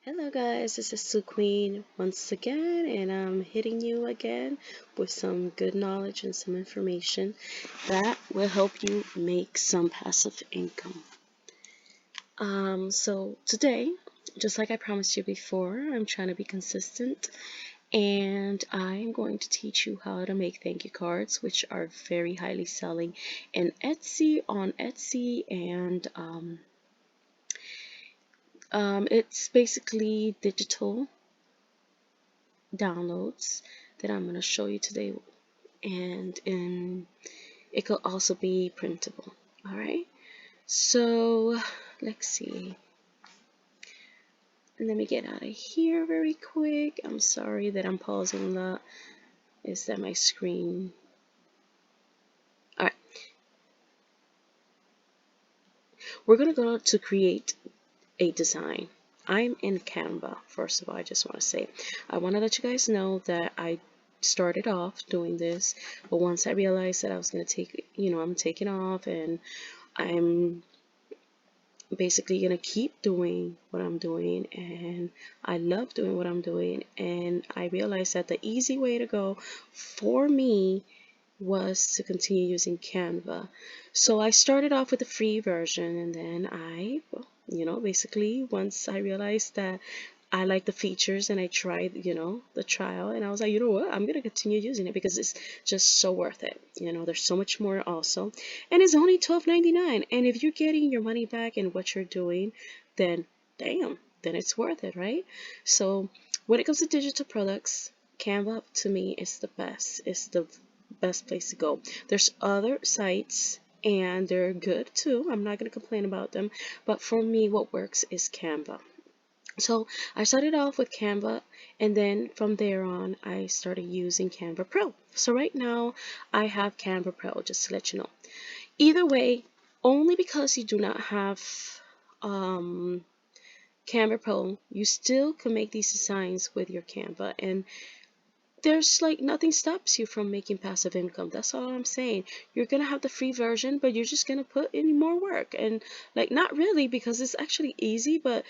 Hello guys, this is Sue Queen once again, and I'm hitting you again with some good knowledge and some information that will help you make some passive income. So today, just like I promised you before, I'm trying to be consistent, and I'm going to teach you how to make thank you cards, which are very highly selling in on Etsy, and it's basically digital downloads that I'm going to show you today, and it could also be printable. All right, so let's see. Let me get out of here very quick. I'm sorry that I'm pausing a lot. Is that my screen? All right, we're going to go to create a design. I'm in Canva. First of all, I just want to say, I want to let you guys know that I started off doing this, but once I realized that I was going to take, I'm taking off, and I'm basically going to keep doing what I'm doing, and I love doing what I'm doing, and I realized that the easy way to go for me was to continue using Canva. So I started off with the free version, and then basically once I realized that I like the features, and I tried, the trial, and I was like, you know what, I'm gonna continue using it because it's just so worth it. There's so much more also, and it's only $12.99. And if you're getting your money back in what you're doing, then damn, then it's worth it, right? So when it comes to digital products, Canva to me is the best. It's the best place to go. There's other sites, and they're good too. I'm not gonna complain about them, but for me, what works is Canva. So I started off with Canva, and then from there on I started using Canva Pro. So right now I have Canva Pro, just to let you know. Either way, only because you do not have um, Canva Pro, you still can make these designs with your Canva, and there's like nothing stops you from making passive income. That's all I'm saying. You're gonna have the free version, but you're just gonna put in more work, and like not really, because it's actually easy, but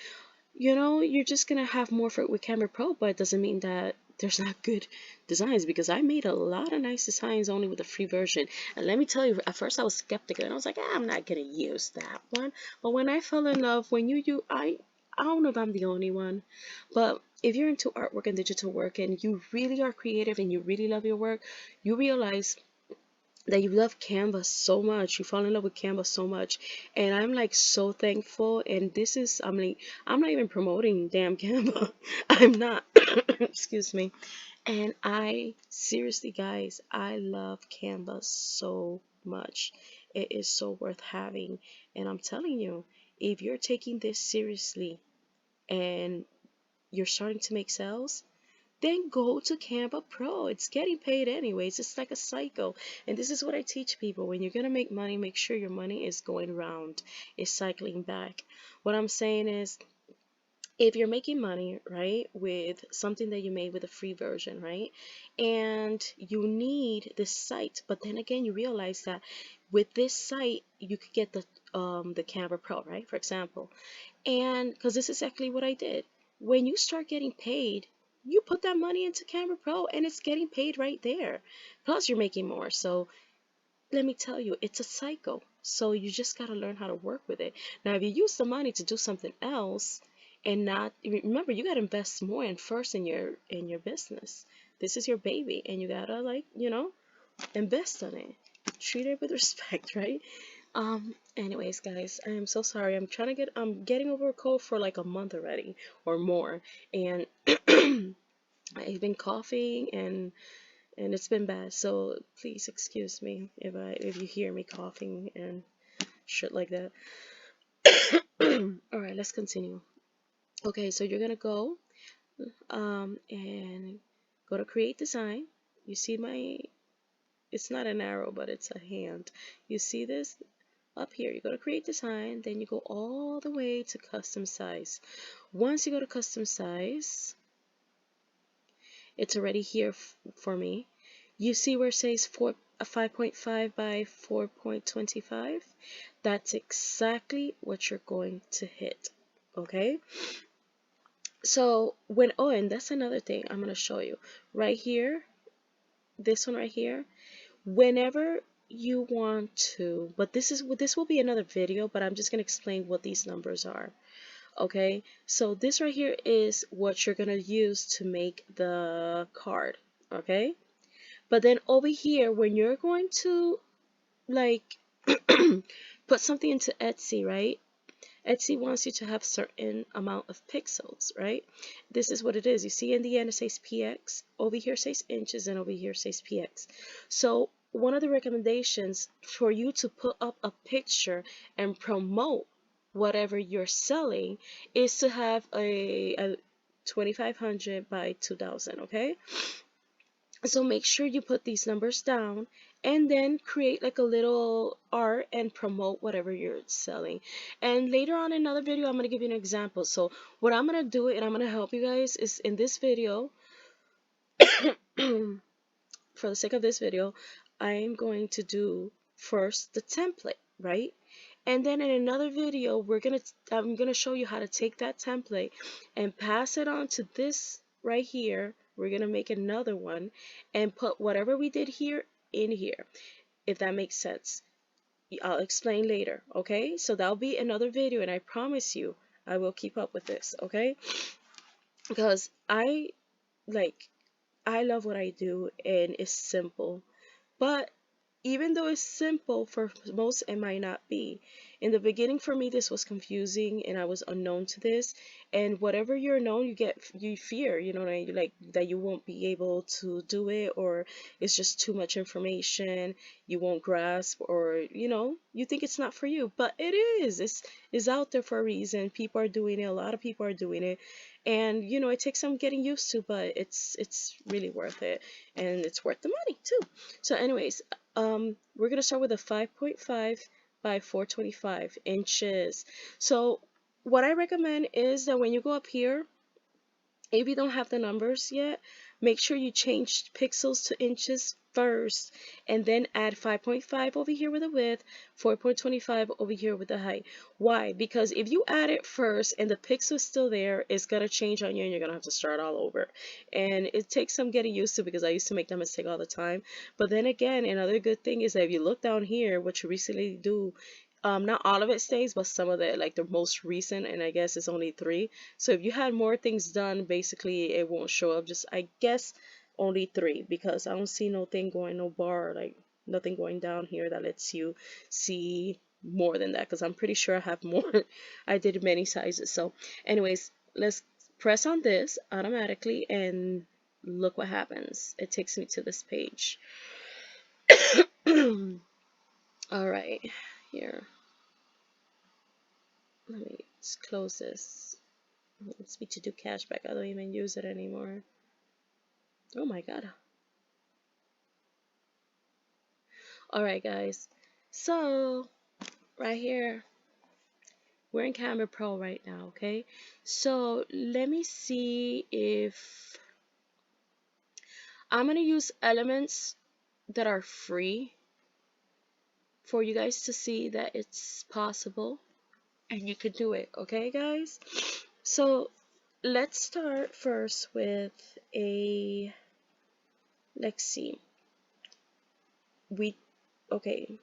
you're just gonna have more for it with Canva Pro, but it doesn't mean that there's not good designs, because I made a lot of nice designs only with the free version. And let me tell you, at first I was skeptical, and I was like, I'm not gonna use that one. But when I fell in love, I don't know if I'm the only one, but if you're into artwork and digital work, and you really are creative and you really love your work, you realize that you love Canva so much, you fall in love with Canva so much, and I'm like so thankful. And I'm not even promoting damn Canva. I'm not. Excuse me. And I seriously, guys, I love Canva so much. It is so worth having, and I'm telling you, if you're taking this seriously and you're starting to make sales, then go to Canva Pro. It's getting paid anyways. It's like a cycle. And this is what I teach people. When you're going to make money, make sure your money is going round, is cycling back. What I'm saying is, if you're making money, right, with something that you made with a free version, right, and you need this site, but then again, you realize that with this site, you could get the Canva Pro, right, for example. And because this is exactly what I did. When you start getting paid, you put that money into Canva Pro, and it's getting paid right there. Plus, you're making more. So let me tell you, it's a cycle. So you just got to learn how to work with it. Now, if you use the money to do something else, and not remember, you got to invest more in first in your business. This is your baby, and you gotta, like, invest in it. Treat it with respect, right? Anyways, guys, I am so sorry. I'm getting over a cold for like a month already or more, and I've been coughing, and it's been bad. So please excuse me if you hear me coughing and shit like that. All right, let's continue. Okay, so you're gonna go and go to create design. You see it's not an arrow, but it's a hand. You see this? Up here, you go to create design, then you go all the way to custom size. Once you go to custom size, it's already here for me. You see where it says 5.5 by 4.25? That's exactly what you're going to hit. Okay? So when, oh, and that's another thing I'm going to show you right here, this one right here. Whenever you want to, but this will be another video, but I'm just going to explain what these numbers are. Okay, so this right here is what you're going to use to make the card. Okay, but then over here, when you're going to like put something into Etsy, right? Etsy wants you to have certain amount of pixels, right? This is what it is. You see in the end it says px, over here says inches, and over here says px. So one of the recommendations for you to put up a picture and promote whatever you're selling is to have a 2500 by 2000, okay? So make sure you put these numbers down and then create like a little art and promote whatever you're selling. And later on in another video, I'm going to give you an example. So what I'm going to do, and I'm going to help you guys, is in this video, for the sake of this video, I'm going to do first the template, right? And then in another video, I'm gonna show you how to take that template and pass it on to this right here. We're gonna make another one and put whatever we did here in here, if that makes sense. I'll explain later, okay? So that'll be another video, and I promise you I will keep up with this, okay? Because like I love what I do and it's simple. But even though it's simple, for most it might not be. In the beginning for me this was confusing and I was unknown to this, and whatever you're known you fear, you know what I mean, like that you won't be able to do it, or it's just too much information, you won't grasp, or you think it's not for you, but it is. It's out there for a reason. People are doing it, a lot of people are doing it, and it takes some getting used to, but it's really worth it, and it's worth the money too. So anyways, we're gonna start with a 5.5 by 425 inches. So what I recommend is that when you go up here, if you don't have the numbers yet, make sure you change pixels to inches first, and then add 5.5 over here with the width, 4.25 over here with the height. Why? Because if you add it first and the pixel is still there, it's gonna change on you and you're gonna have to start all over. And it takes some getting used to, because I used to make that mistake all the time. But then again, another good thing is that if you look down here, what you recently do, not all of it stays, but some of it, like the most recent, and I guess it's only 3. So if you had more things done, basically it won't show up. Just, I guess, only 3, because I don't see no thing going, no bar, like nothing going down here that lets you see more than that, because I'm pretty sure I have more. I did many sizes. So anyways, let's press on this automatically and look what happens. It takes me to this page. All right, here. Let me just close this. It wants me to do cashback. I don't even use it anymore. Oh my god. Alright guys, so right here, we're in Canva Pro right now, okay? So let me see if I'm gonna use elements that are free for you guys to see that it's possible and you could do it, okay guys? So let's start first with let's see, okay,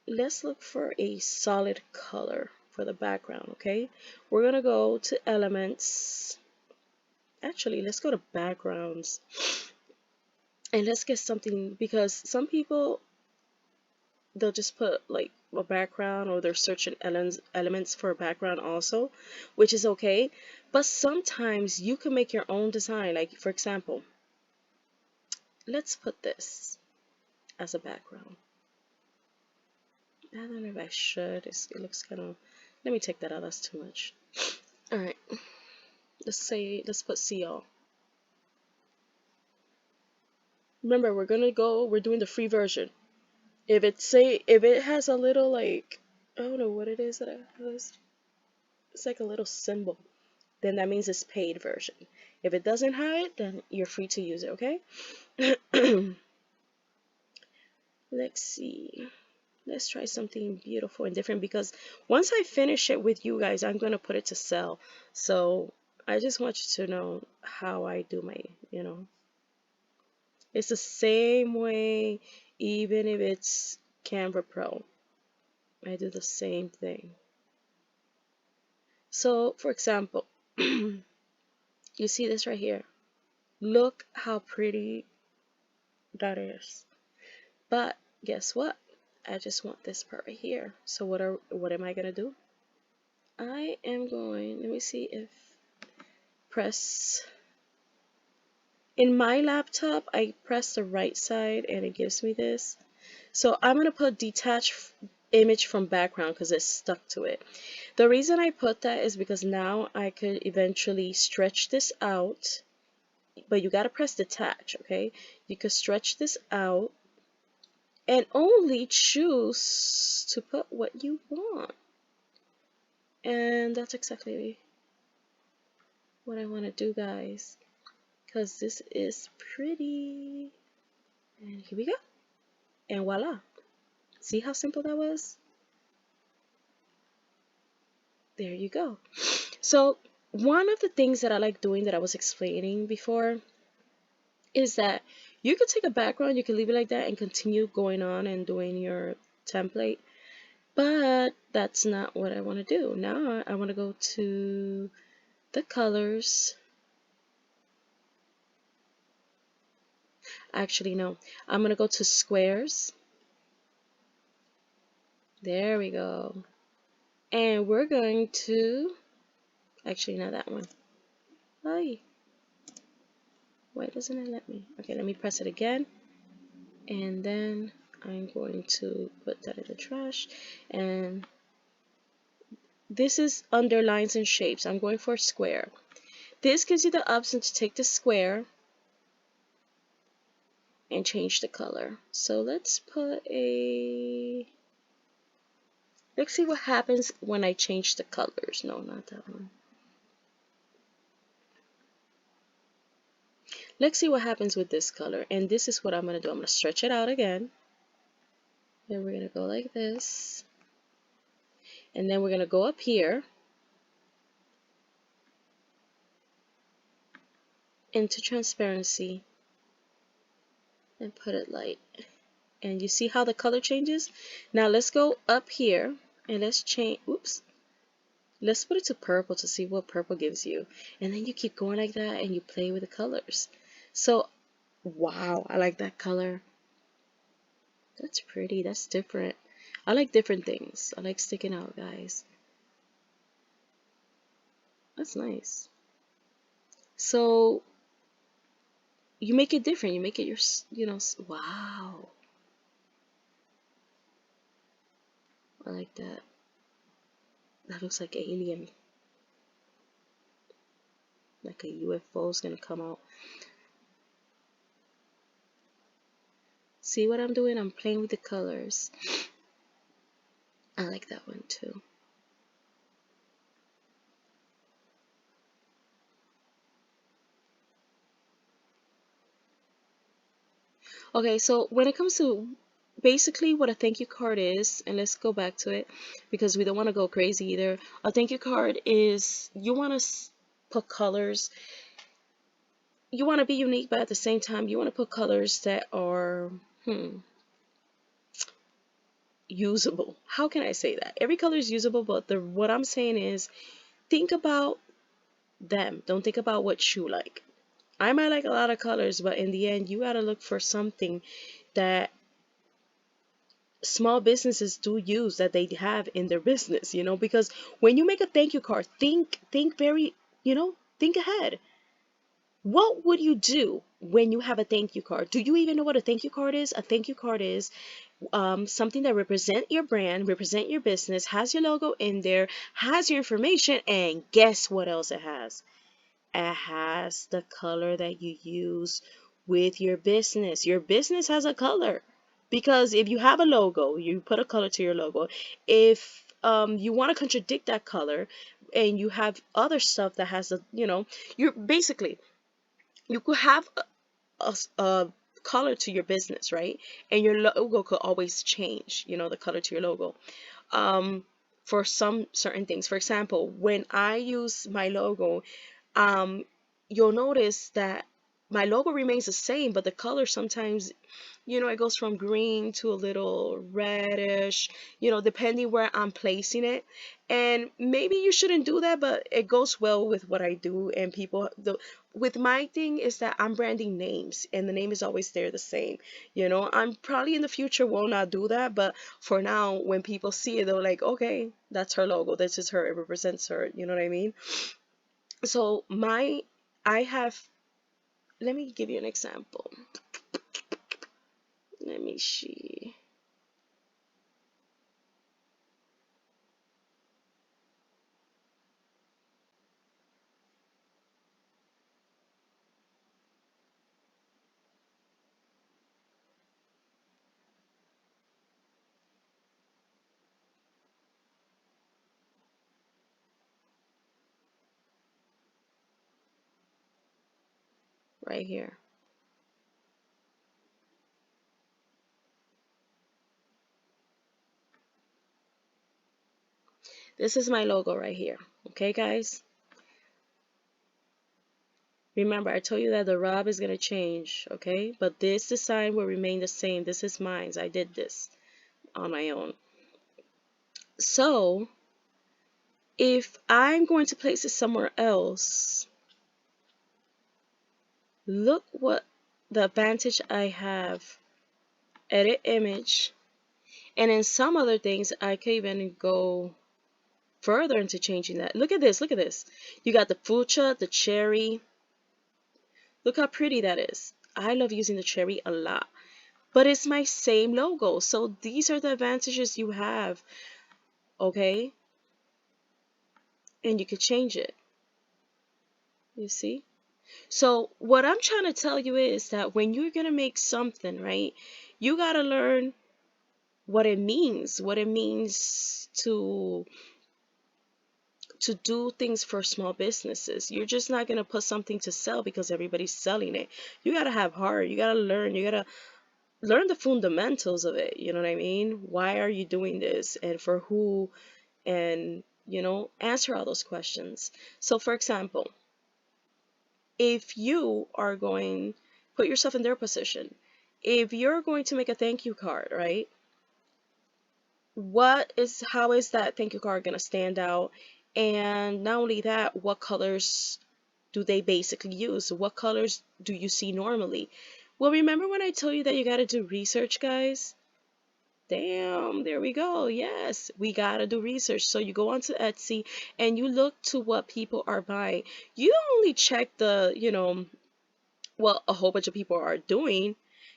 let's look for a solid color for the background, okay? We're gonna go to elements. Actually, let's go to backgrounds and let's get something, because some people, they'll just put like a background, or they're searching elements for a background also, which is okay. But sometimes you can make your own design. Like for example, let's put this as a background. I don't know if I should. It looks kind of, let me take that out, that's too much. Alright, let's put see all. Remember, we're doing the free version. If it has a little, like, I don't know what it is that it has. It's like a little symbol. Then that means it's paid version. If it doesn't have it, then you're free to use it, okay? Let's see. Let's try something beautiful and different, because once I finish it with you guys, I'm going to put it to sell. So I just want you to know how I do my, it's the same way, even if it's Canva Pro. I do the same thing. So for example, you see this right here. Look how pretty that is. But guess what? I just want this part right here. So what am I gonna do? I am going, let me see if press, in my laptop I press the right side and it gives me this. So I'm gonna put detach image from background because it's stuck to it. The reason I put that is because now I could eventually stretch this out, but you gotta press detach, okay? You could stretch this out and only choose to put what you want. And that's exactly what I want to do, guys, because this is pretty. And here we go. And voila. See how simple that was? There you go. So one of the things that I like doing that I was explaining before is that you could take a background, you can leave it like that and continue going on and doing your template. But that's not what I want to do. Now I want to go to the colors. Actually, no. I'm going to go to squares. There we go. And we're going to, actually not that one. Hi. Why doesn't it let me? Okay, let me press it again. And then I'm going to put that in the trash. And this is under lines and shapes. I'm going for square. This gives you the option to take the square and change the color. So let's see what happens when I change the colors. No, not that one. Let's see what happens with this color. And this is what I'm going to do. I'm going to stretch it out again. And we're going to go like this. And then we're going to go up here into transparency and put it light. And you see how the color changes? Now let's go up here and let's change, oops. Let's put it to purple to see what purple gives you. And then you keep going like that and you play with the colors. So, wow, I like that color. That's pretty, that's different. I like different things. I like sticking out, guys. That's nice. So, you make it different. You make it your, wow. I like that. That looks like alien. Like a UFO is gonna come out. See what I'm doing? I'm playing with the colors. I like that one too. Okay, so when it comes to basically what a thank you card is, and let's go back to it because we don't want to go crazy either. A thank you card is you want to put colors. You want to be unique, but at the same time, you want to put colors that are usable. How can I say that? Every color is usable, but what I'm saying is think about them. Don't think about what you like. I might like a lot of colors, but in the end, you got to look for something that small businesses do use, that they have in their business, because when you make a thank you card, think very, think ahead. What would you do when you have a thank you card? Do you even know what a thank you card is? A thank you card is something that represent your brand, represent your business, has your logo in there, has your information, and guess what else it has? It has the color that you use with your business. Your business has a color. Because if you have a logo, you put a color to your logo. If you want to contradict that color and you have other stuff that has a, you're basically, you could have a color to your business, right? And your logo could always change, you know, the color to your logo. For some certain things, for example, when I use my logo, um, you'll notice that my logo remains the same, but the color sometimes, you know, it goes from green to a little reddish, you know, depending where I'm placing it. And maybe you shouldn't do that, but it goes well with what I do. And people, with my thing is that I'm branding names, and the name is always there the same. You know, I'm probably in the future will not do that, but for now, when people see it, they're like, okay, that's her logo. This is her. It represents her. You know what I mean? So I have, let me give you an example. Let me see. Right here. This is my logo right here. Okay, guys? Remember, I told you that the rub is going to change, okay? But this design will remain the same. This is mine. I did this on my own. So, if I'm going to place it somewhere else, look what the advantage I have. Edit image. And in some other things, I can even go further into changing that. Look at this. Look at this. You got the fuchsia, the cherry. Look how pretty that is. I love using the cherry a lot. But it's my same logo. So these are the advantages you have. Okay? And you could change it. You see? So what I'm trying to tell you is that when you're going to make something, right, you got to learn what it means to do things for small businesses. You're just not going to put something to sell because everybody's selling it. You got to have heart. You got to learn. You got to learn the fundamentals of it. You know what I mean? Why are you doing this and for who? And, you know, answer all those questions. So, for example, if you are going, put yourself in their position. If you're going to make a thank you card, right? How is that thank you card going to stand out? And not only that, what colors do they basically use? What colors do you see normally? Well, remember when I told you that you got to do research, guys? Damn, there we go. Yes, we gotta do research. So you go onto Etsy and you look to what people are buying. You don't only check the, you know, what a whole bunch of people are doing,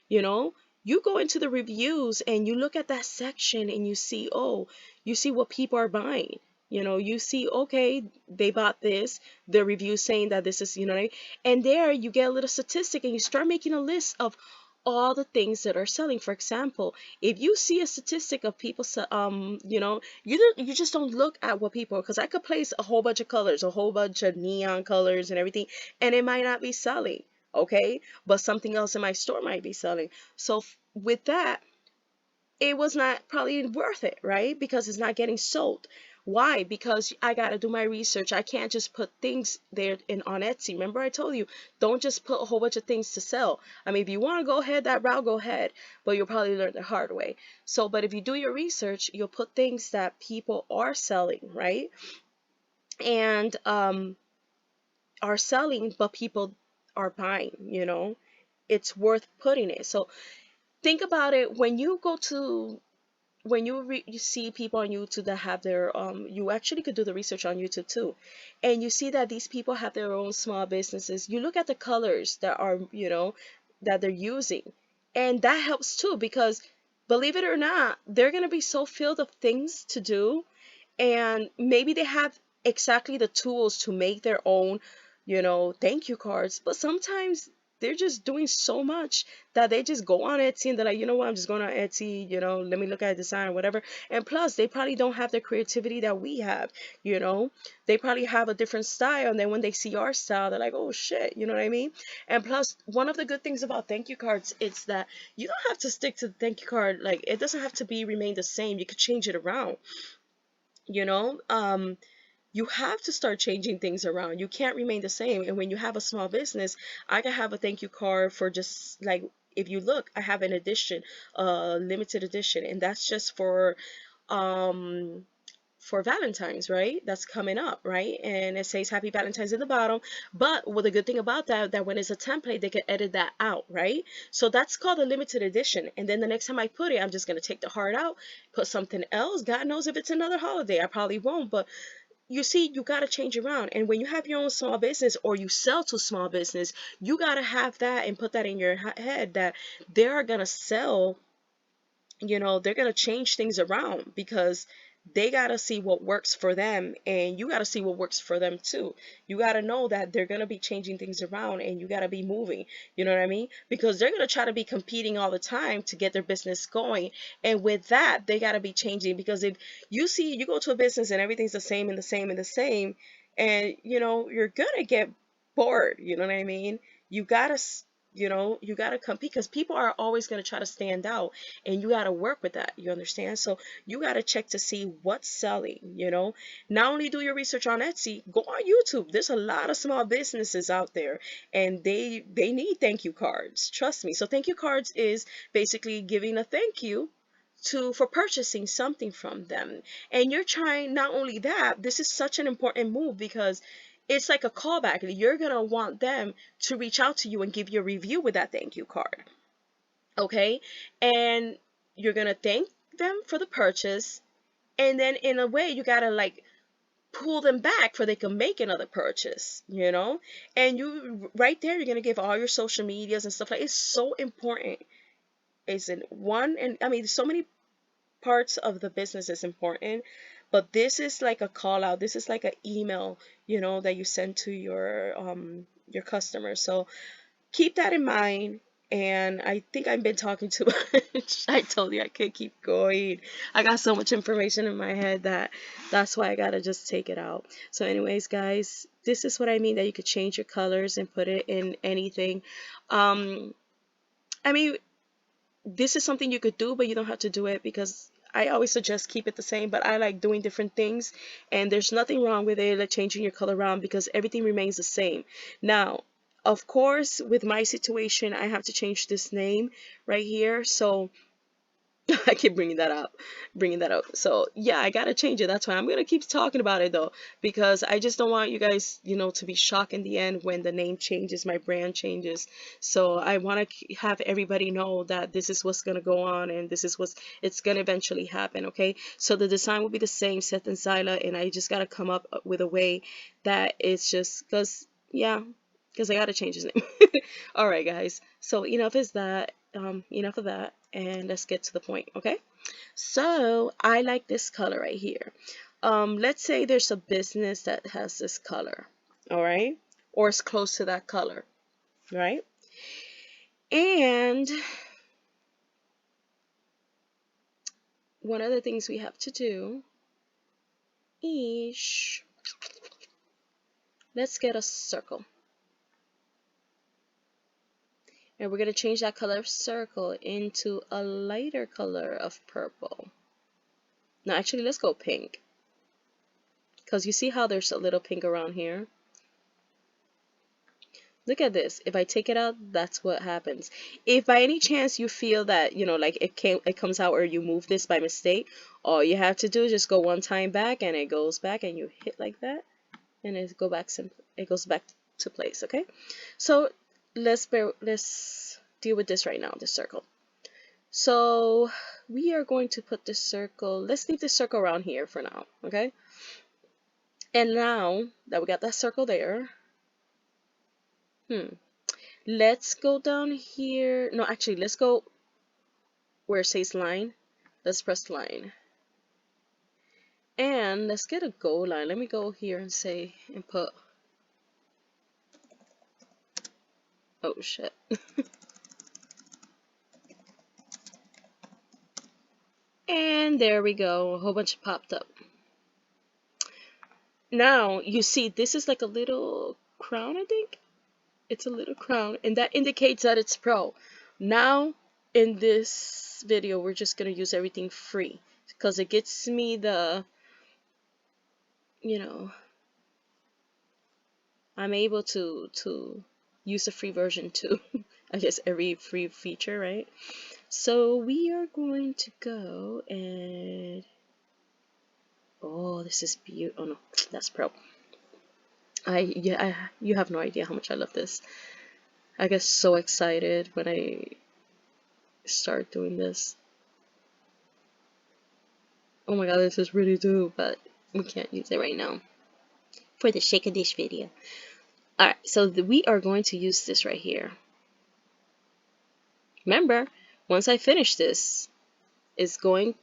you know. You go into the reviews and you look at that section and you see, oh, you see what people are buying. You know, you see, okay, they bought this, the review saying that this is, you know, what I mean? And there you get a little statistic and you start making a list of all the things that are selling. For example, if you see a statistic of people, you know, you just don't look at what people, because I could place a whole bunch of colors, a whole bunch of neon colors and everything, and it might not be selling, okay, but something else in my store might be selling. So with that, it was not probably worth it, right? Because it's not getting sold. Why? Because I got to do my research. I can't just put things there on Etsy. Remember I told you, don't just put a whole bunch of things to sell. I mean, if you want to go ahead that route, go ahead, but you'll probably learn the hard way. So, but if you do your research, you'll put things that people are selling, right? And are selling, but people are buying, you know? It's worth putting it. So think about it when you go to, when you see people on YouTube that have their you actually could do the research on YouTube too, and you see that these people have their own small businesses. You look at the colors that are, you know, that they're using, and that helps too, because believe it or not, they're going to be so filled of things to do, and maybe they have exactly the tools to make their own, you know, thank you cards, but sometimes they're just doing so much that they just go on Etsy and they're like, you know what, I'm just going on Etsy, you know, let me look at a design or whatever. And plus, they probably don't have the creativity that we have, you know. They probably have a different style, and then when they see our style, they're like, oh shit, you know what I mean? And plus, one of the good things about thank you cards is that you don't have to stick to the thank you card. Like, it doesn't have to be remain the same. You could change it around, you know. You have to start changing things around. You can't remain the same. And when you have a small business, I can have a thank you card for just like, if you look, I have an edition, limited edition, and that's just um for Valentine's, right? That's coming up, right? And it says Happy Valentine's in the bottom. But well, the good thing about that when it's a template, they can edit that out, right? So that's called a limited edition. And then the next time I put it, I'm just gonna take the heart out, put something else. God knows if it's another holiday, I probably won't, but you see, you got to change around. And when you have your own small business or you sell to small business, you got to have that and put that in your head that they are going to sell, you know, they're going to change things around because they got to see what works for them, and you got to see what works for them too. You got to know that they're going to be changing things around, and you got to be moving, you know what I mean? Because they're going to try to be competing all the time to get their business going, and with that they got to be changing. Because if you see, you go to a business and everything's the same and the same and the same, and you know, you're going to get bored, you know what I mean? You got to, you know, you got to compete because people are always going to try to stand out, and you got to work with that, you understand? So you got to check to see what's selling, you know. Not only do your research on Etsy, go on YouTube. There's a lot of small businesses out there, and they need thank you cards, trust me. So thank you cards is basically giving a thank you to for purchasing something from them. And you're trying, not only that, this is such an important move because it's like a callback. You're gonna want them to reach out to you and give you a review with that thank you card, okay? And you're gonna thank them for the purchase, and then in a way you gotta like pull them back for they can make another purchase, you know. And you right there, you're gonna give all your social medias and stuff. Like, it's so important. It's in one, and I mean, so many parts of the business is important, but this is like a call out. This is like an email, you know, that you send to your customers. So keep that in mind. And I think I've been talking too much. I told you I could keep going. I got so much information in my head that that's why I gotta just take it out. So anyways, guys, this is what I mean, that you could change your colors and put it in anything. I mean, this is something you could do, but you don't have to do it, because I always suggest keep it the same. But I like doing different things, and there's nothing wrong with it, like changing your color around, because everything remains the same. Now, of course, with my situation, I have to change this name right here. So I keep bringing that up. So yeah, I gotta change it. That's why I'm gonna keep talking about it though, because I just don't want you guys, you know, to be shocked in the end when the name changes, my brand changes. So I want to have everybody know that this is what's gonna go on, and this is what's it's gonna eventually happen. Okay, so the design will be the same, Seth and Zyla, and I just gotta come up with a way that it's just because, yeah, because I gotta change his name. All right, guys. So enough is that. Enough of that, and let's get to the point. Okay. So I like this color right here. Let's say there's a business that has this color. All right, or it's close to that color, right? And one of the things we have to do is let's get a circle. And we're going to change that color of circle into a lighter color of purple. Now, actually, let's go pink. Because you see how there's a little pink around here? Look at this. If I take it out, that's what happens. If by any chance you feel that, you know, like it comes out or you move this by mistake, all you have to do is just go one time back, and it goes back, and you hit like that, and it goes back to place, okay? So let's deal with this right now, this circle. So we are going to put this circle, let's leave this circle around here for now, okay? And now that we got that circle there, let's go down here. No, actually, let's go where it says line. Let's press line. And let's get a goal line. Let me go here and say, and put, Oh shit. And there we go, a whole bunch popped up. Now you see this is like a little crown, I think. It's a little crown, and that indicates that it's pro. Now in this video we're just gonna use everything free because it gets me the, you know, I'm able to use the free version too. I guess every free feature, right? So we are going to go and, oh, this is beautiful. Oh no, that's pro. You have no idea how much I love this. I get so excited when I start doing this. Oh my god, this is really dope, but we can't use it right now for the shake a dish video. Alright, so we are going to use this right here. Remember, once I finish this, it's going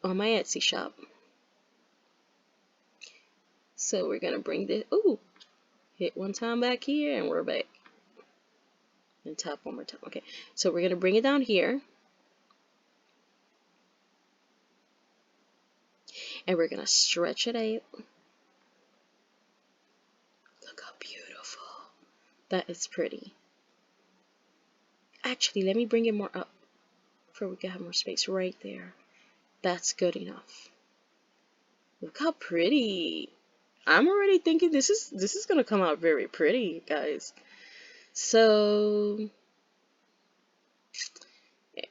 on my Etsy shop. So we're gonna bring this, ooh, hit one time back here and we're back. And tap one more time. Okay, so we're gonna bring it down here. And we're gonna stretch it out. Look how beautiful. That is pretty. Actually, let me bring it more up so we can have more space right there. That's good enough. Look how pretty. I'm already thinking this is gonna come out very pretty, guys. So,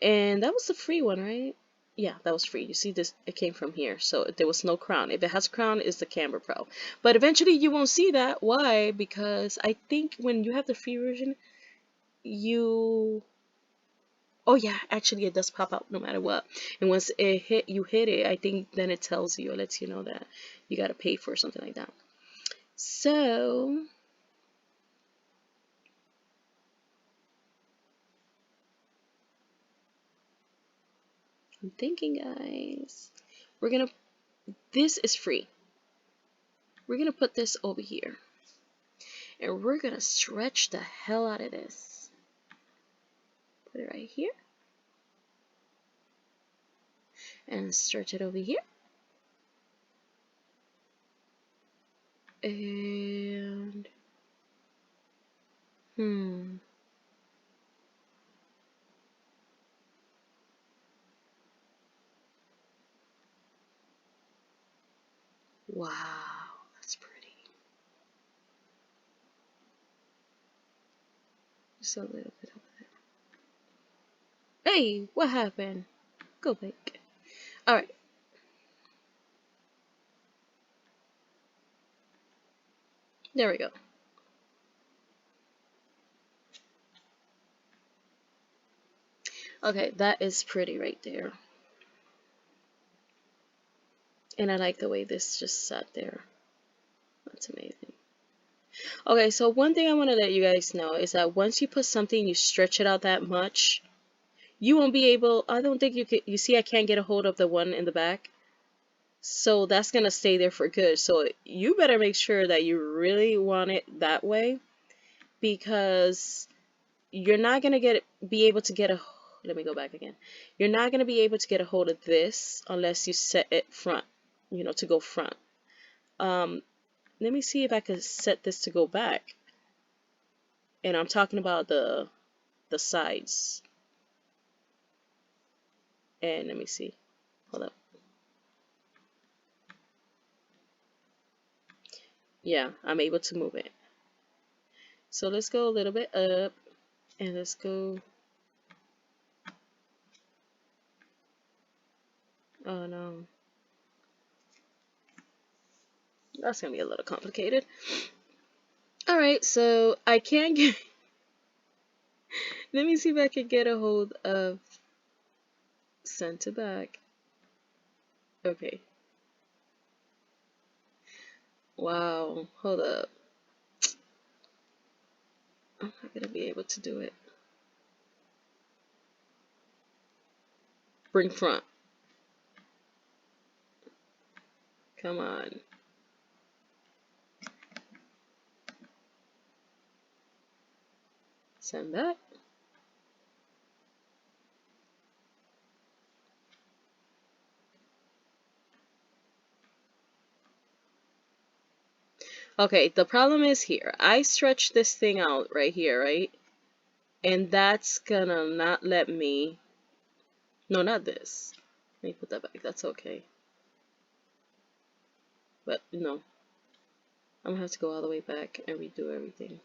and that was the free one, right? Yeah, that was free. You see this, it came from here, so there was no crown. If it has a crown, it's the Canva Pro. But eventually you won't see that. Why? Because I think when you have the free version, you, oh yeah, actually it does pop out no matter what. And once you hit it, I think then it tells you, it lets you know that you gotta pay for something like that. So I'm thinking, guys, this is free. We're gonna put this over here. And we're gonna stretch the hell out of this. Put it right here. And stretch it over here. And wow, that's pretty. Just a little bit over there. Hey, what happened? Go back. Alright. There we go. Okay, that is pretty right there. And I like the way this just sat there. That's amazing. Okay, so one thing I want to let you guys know is that once you put something, you stretch it out that much, you won't be able, I don't think you could, you see I can't get a hold of the one in the back. So that's going to stay there for good. So you better make sure that you really want it that way, because you're not going to be able to get a, let me go back again. You're not going to be able to get a hold of this unless you set it front, you know, to go front. Let me see if I could set this to go back. And I'm talking about the sides. And let me see. Hold up. Yeah, I'm able to move it. So let's go a little bit up. And let's go. Oh no. That's going to be a little complicated. Alright, so I can't get... Let me see if I can get a hold of center back. Okay. Wow. Hold up. I'm not going to be able to do it. Bring front. Come on. Send back. Okay, the problem is here. I stretch this thing out right here, right? And that's gonna not let me, no, not this. Let me put that back, that's okay. But no, I'm gonna have to go all the way back and redo everything.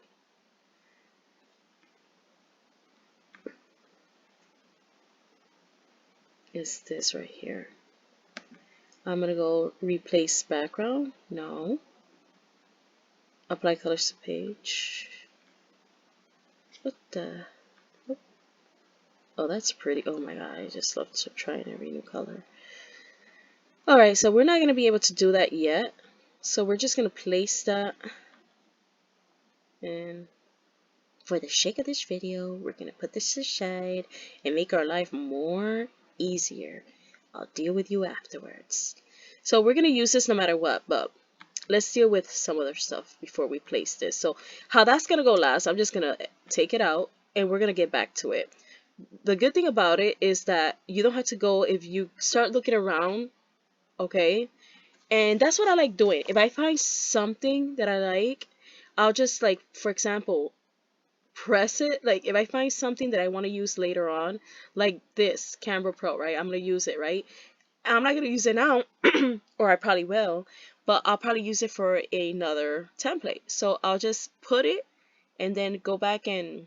Is this right here. I'm gonna go replace background, no. Apply colors to page. What the? Oh, that's pretty. Oh my god, I just love trying every new color. Alright, so we're not going to be able to do that yet. So we're just going to place that. And for the sake of this video, we're going to put this aside and make our life more easier. I'll deal with you afterwards. So we're going to use this no matter what, but let's deal with some other stuff before we place this. So how that's going to go last, I'm just going to take it out and we're going to get back to it. The good thing about it is that you don't have to go, if you start looking around, okay, and that's what I like doing. If I find something that I like, I'll just, like, for example, press it. Like if I find something that I want to use later on, like this Canva Pro, right? I'm going to use it, right? I'm not going to use it now, or I probably will, but I'll probably use it for another template. So I'll just put it and then go back and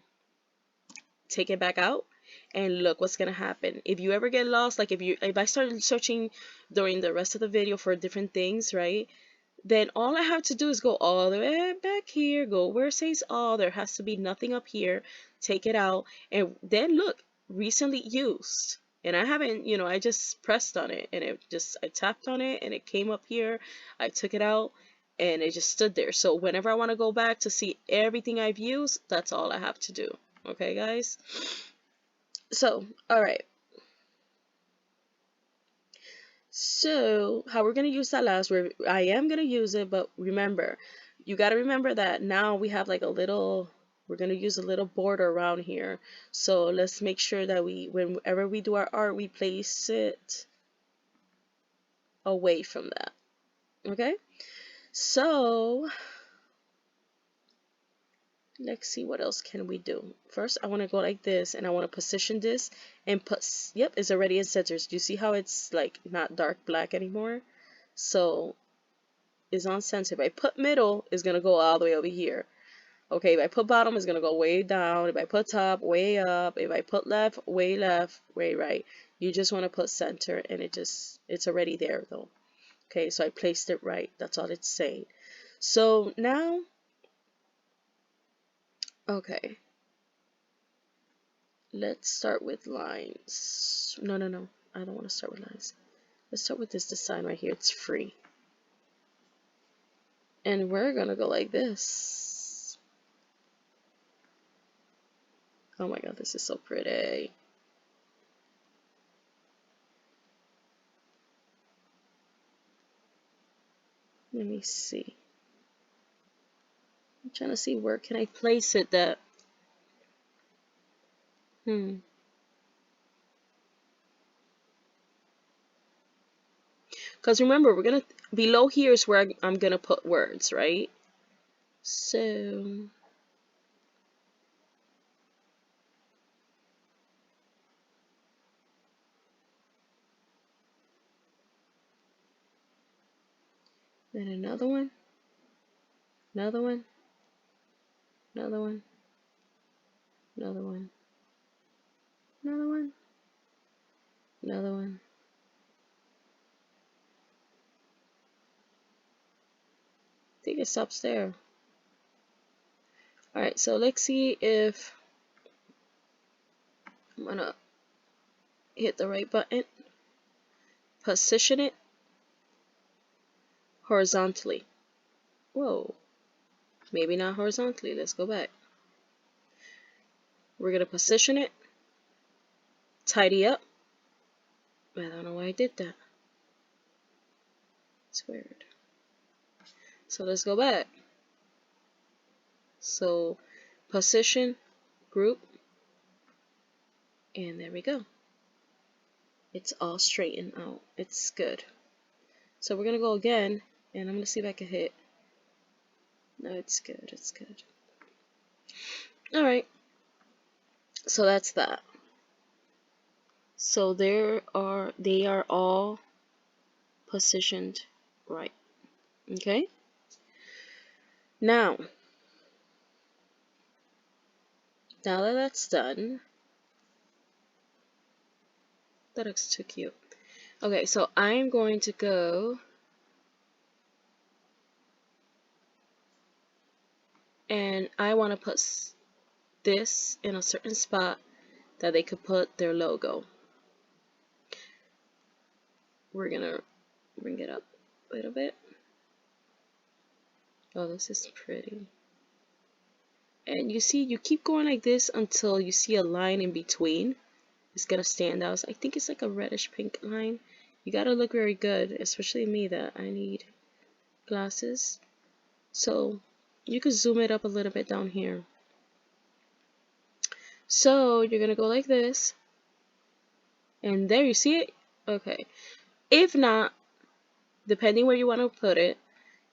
take it back out, and look what's gonna happen. If you ever get lost, like if I started searching during the rest of the video for different things, right, then all I have to do is go all the way back here, go where it says all, there has to be nothing up here, take it out, and then look, recently used. And I haven't, you know, I just pressed on it and I tapped on it and it came up here. I took it out and it just stood there. So whenever I want to go back to see everything I've used, that's all I have to do. Okay, guys? So, all right. So, how we're going to use that last, I am going to use it, but remember, you got to remember that now we have like a little, we're going to use a little border around here. So let's make sure that whenever we do our art, we place it away from that. Okay? So, let's see what else can we do. First, I want to go like this, and I want to position this and put, yep, it's already in centers. Do you see how it's like not dark black anymore? So it's on center. If I put middle, it's going to go all the way over here. Okay, if I put bottom, it's going to go way down. If I put top, way up. If I put left, way right. You just want to put center, and it's already there though. Okay, so I placed it right. That's all it's saying. So now, okay, let's start with lines. No, I don't want to start with lines. Let's start with this design right here. It's free. And we're going to go like this. Oh my god, this is so pretty. Let me see. I'm trying to see where can I place it that. Because remember, we're gonna, below here is where I'm gonna put words, right? So then another one, another one, another one, another one, another one, another one. I think it stops there. Alright, so let's see if I'm gonna hit the right button, position it horizontally. Whoa, maybe not horizontally. Let's go back. We're gonna position it, tidy up. I don't know why I did that. It's weird. So let's go back. So position, group, and there we go. It's all straightened out. It's good. So we're gonna go again, and I'm gonna see if I can hit. No, it's good. It's good. All right. So that's that. So they are all positioned right. Okay. Now that that's done, that looks too cute. Okay, so I'm going to go and I want to put this in a certain spot that they could put their logo. We're gonna bring it up a little bit. Oh, this is pretty. And you see, you keep going like this until you see a line in between. It's gonna stand out. I think it's like a reddish pink line. You gotta look very good, especially me that I need glasses. So you could zoom it up a little bit down here. So you're gonna go like this, and there you see it. Okay. If not, depending where you want to put it,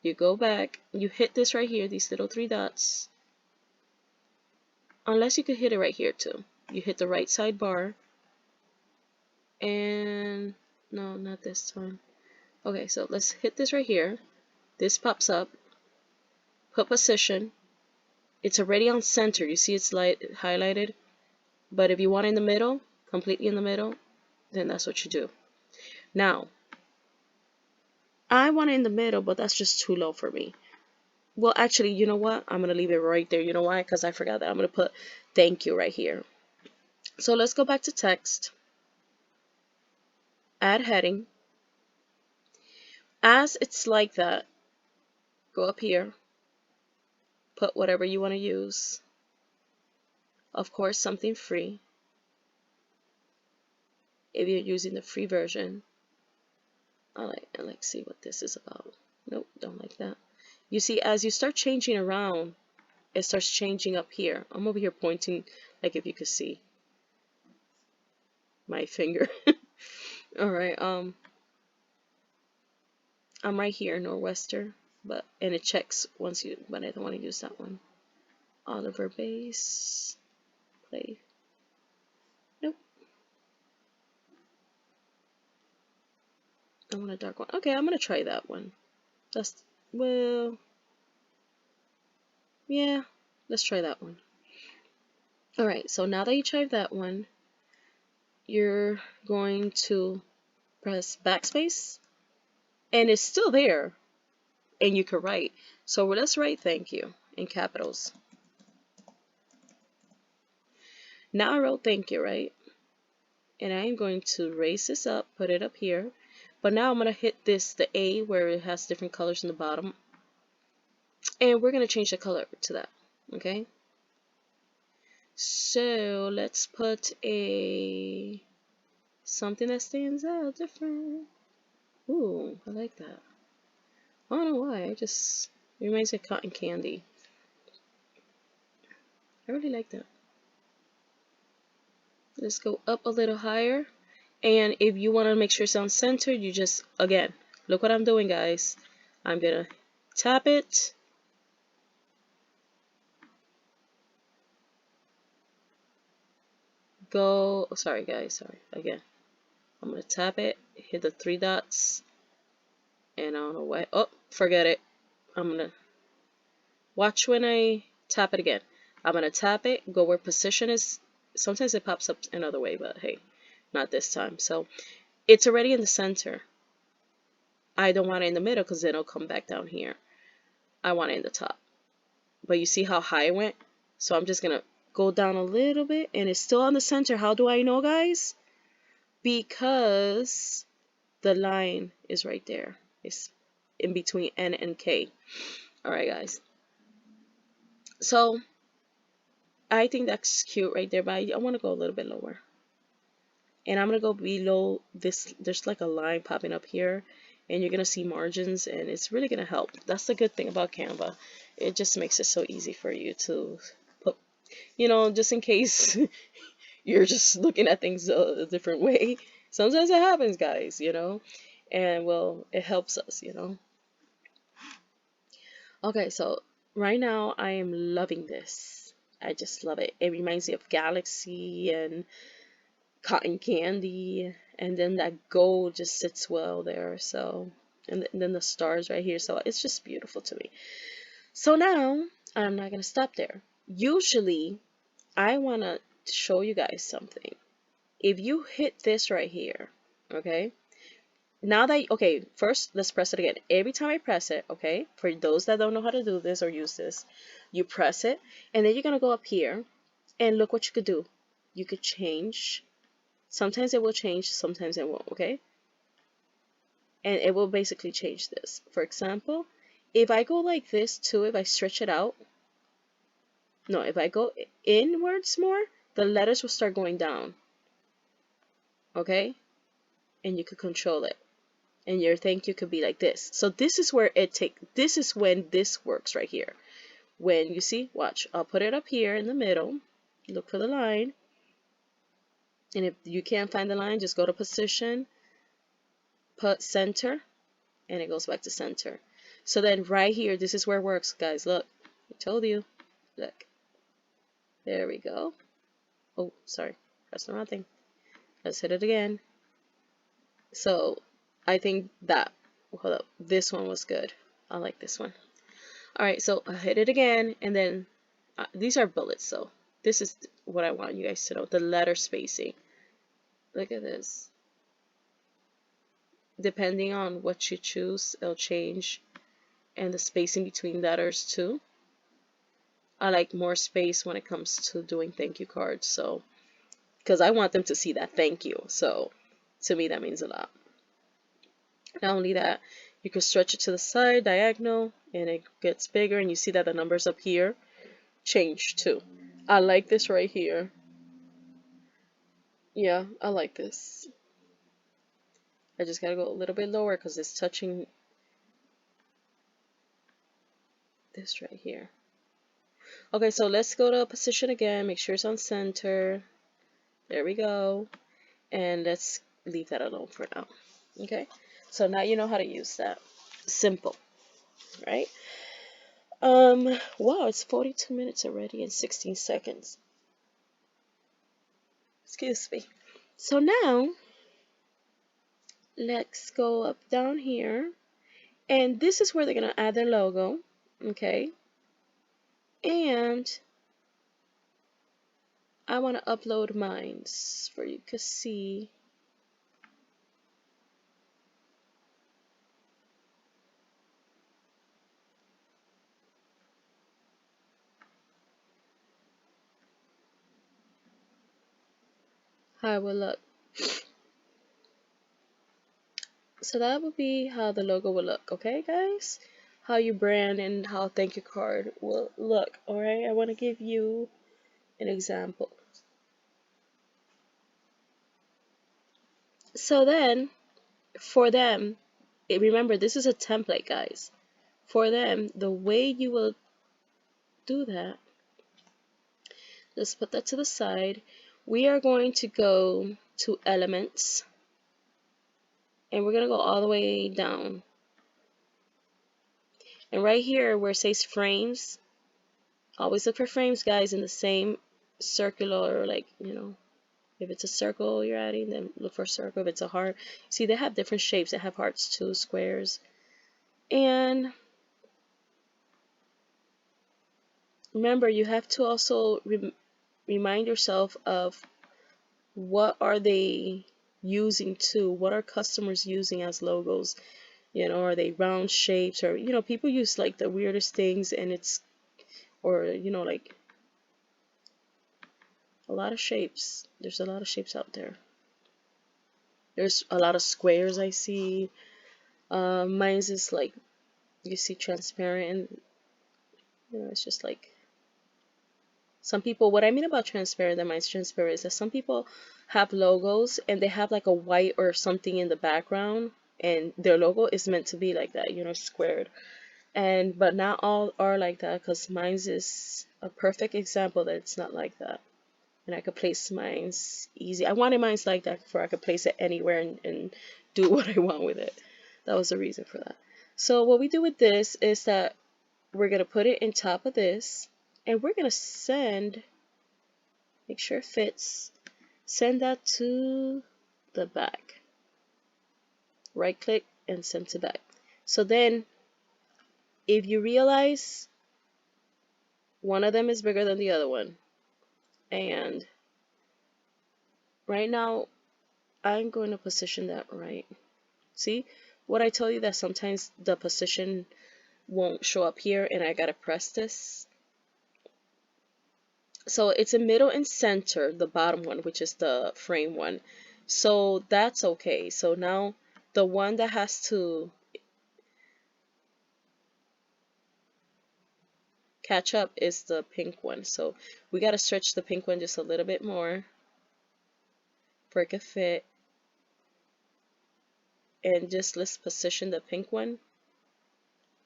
you go back, you hit this right here, these little three dots. Unless you could hit it right here too. You hit the right sidebar, and no, not this time. Okay, so let's hit this right here. This pops up. Put position. It's already on center. You see it's highlighted. But if you want it in the middle, completely in the middle, then that's what you do. Now, I want it in the middle, but that's just too low for me. Well, actually, you know what? I'm going to leave it right there. You know why? Because I forgot that. I'm going to put thank you right here. So let's go back to text. Add heading. As it's like that, go up here. Put whatever you want to use. Of course, something free. If you're using the free version. I like see what this is about. Nope, don't like that. You see, as you start changing around, it starts changing up here. I'm over here pointing, like if you could see my finger. All right, I'm right here, Northwester, and it checks once you, but I don't want to use that one. Oliver base, play. Nope. I want a dark one. Okay, I'm gonna try that one. That's, well, yeah, let's try that one. All right, so now that you tried that one, you're going to press backspace, and it's still there, and you can write. So let's write thank you in capitals. Now I wrote thank you, right? And I'm going to raise this up, put it up here. But now I'm going to hit this, the A, where it has different colors in the bottom. And we're going to change the color to that, okay? So let's put something that stands out different. Ooh, I like that. I don't know why, it reminds me of cotton candy. I really like that. Let's go up a little higher. And if you want to make sure it's on center, you just, again, look what I'm doing, guys. I'm going to tap it. Go, oh, sorry guys, sorry, again. I'm going to tap it, hit the three dots, and I don't know why, oh, forget it. I'm going to, watch when I tap it again. I'm going to tap it, go where position is. Sometimes it pops up another way, but hey, not this time. So it's already in the center. I don't want it in the middle because then it'll come back down here. I want it in the top. But you see how high it went? So I'm just going to go down a little bit, and it's still on the center. How do I know, guys? Because the line is right there. It's in between N and K. Alright, guys. So I think that's cute right there, but I want to go a little bit lower. And I'm going to go below this. There's like a line popping up here, and you're going to see margins, and it's really going to help. That's the good thing about Canva. It just makes it so easy for you to put. you know, just in case you're just looking at things a different way. Sometimes it happens, guys, you know, and well, it helps us, you know. Okay, so right now I am loving this. I just love it. It reminds me of Galaxy and cotton candy, and then that gold just sits well there. So, and then the stars right here. So it's just beautiful to me. So now I'm not gonna stop there. Usually, I wanna show you guys something. If you hit this right here, okay, now that, okay, first let's press it again. Every time I press it, okay, for those that don't know how to do this or use this, you press it, and then you're gonna go up here and look what you could do. You could change. Sometimes it will change, sometimes it won't, okay, and it will basically change this. For example, if I go like this too, if I stretch it out, no, if I go inwards more, the letters will start going down, okay, and you could control it. And your thank you could be like this. So this is where this is when this works right here. When you see, watch, I'll put it up here in the middle, look for the line, and if you can't find the line, just go to position, put center, and it goes back to center. So then right here, this is where it works, guys. Look, I told you. Look, there we go. Oh, sorry, press the wrong thing. Let's hit it again. So I think that, hold up, this one was good. I like this one. All right, so I hit it again, and then these are bullets, so this is what I want you guys to know, the letter spacing. Look at this. Depending on what you choose, it'll change, and the spacing between letters too. I like more space when it comes to doing thank you cards, so because I want them to see that thank you, so to me that means a lot. Not only that, you can stretch it to the side, diagonal, and it gets bigger, and you see that the numbers up here change too. I like this right here. Yeah, I like this. I just gotta go a little bit lower because it's touching this right here. Okay, so let's go to position again, make sure it's on center. There we go. And let's leave that alone for now. Okay, so now you know how to use that. Simple, right? Wow, it's 42 minutes already and 16 seconds. Excuse me. So now let's go up down here, and this is where they're gonna add their logo, okay? And I want to upload mine for you to see. How it will look. So that would be how the logo will look, okay guys? How you brand and how thank you card will look, alright? I want to give you an example. So then, for them, remember this is a template, guys. For them, the way you will do that, let's put that to the side. We are going to go to elements, and we're going to go all the way down. And right here where it says frames, always look for frames, guys, in the same circular, like, you know, if it's a circle you're adding, then look for a circle. If it's a heart, see they have different shapes. They have hearts too, squares. And remember, you have to also remind yourself of what are they using too. What are customers using as logos? You know, are they round shapes, or, you know, people use like the weirdest things, and it's, or, you know, like a lot of shapes. There's a lot of shapes out there. There's a lot of squares I see. Mine's is like, you see, transparent, and, you know, it's just like, some people, what I mean about transparent, that mine's transparent, is that some people have logos and they have like a white or something in the background, and their logo is meant to be like that, you know, squared. But not all are like that, because mine's is a perfect example that it's not like that. And I could place mine's easy. I wanted mine's like that before I could place it anywhere and do what I want with it. That was the reason for that. So what we do with this is that we're going to put it in top of this, and we're going to send, make sure it fits, send that to the back. Right click and send to back. So then if you realize one of them is bigger than the other one, and right now I'm going to position that right. See what I told you, that sometimes the position won't show up here and I gotta press this. So it's in middle and center, the bottom one, which is the frame one. So that's okay. So now the one that has to catch up is the pink one. So we gotta stretch the pink one just a little bit more for it to fit. And just let's position the pink one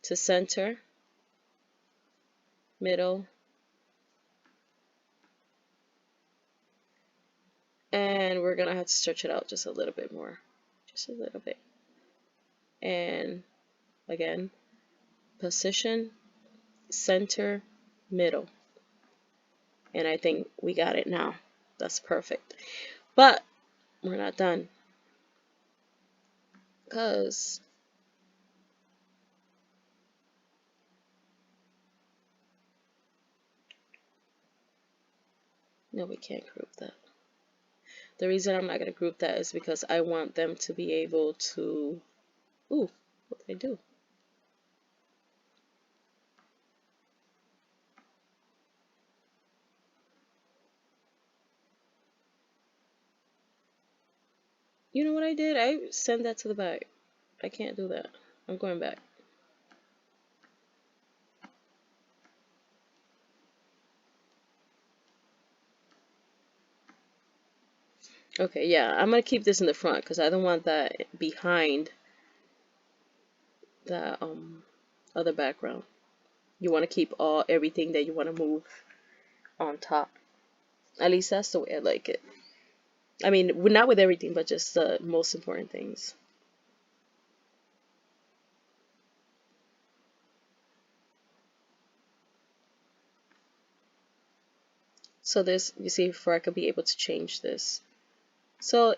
to center, middle, and we're gonna have to stretch it out just a little bit more, just a little bit. And again, position, center, middle. And I think we got it now. That's perfect. But we're not done, because no, we can't group that. The reason I'm not going to group that is because I want them to be able to, ooh, what did I do? You know what I did? I sent that to the back. I can't do that. I'm going back. Okay, yeah, I'm going to keep this in the front because I don't want that behind the other background. You want to keep everything that you want to move on top. At least that's the way I like it. I mean, not with everything, but just the most important things. So this, you see, before I could be able to change this. So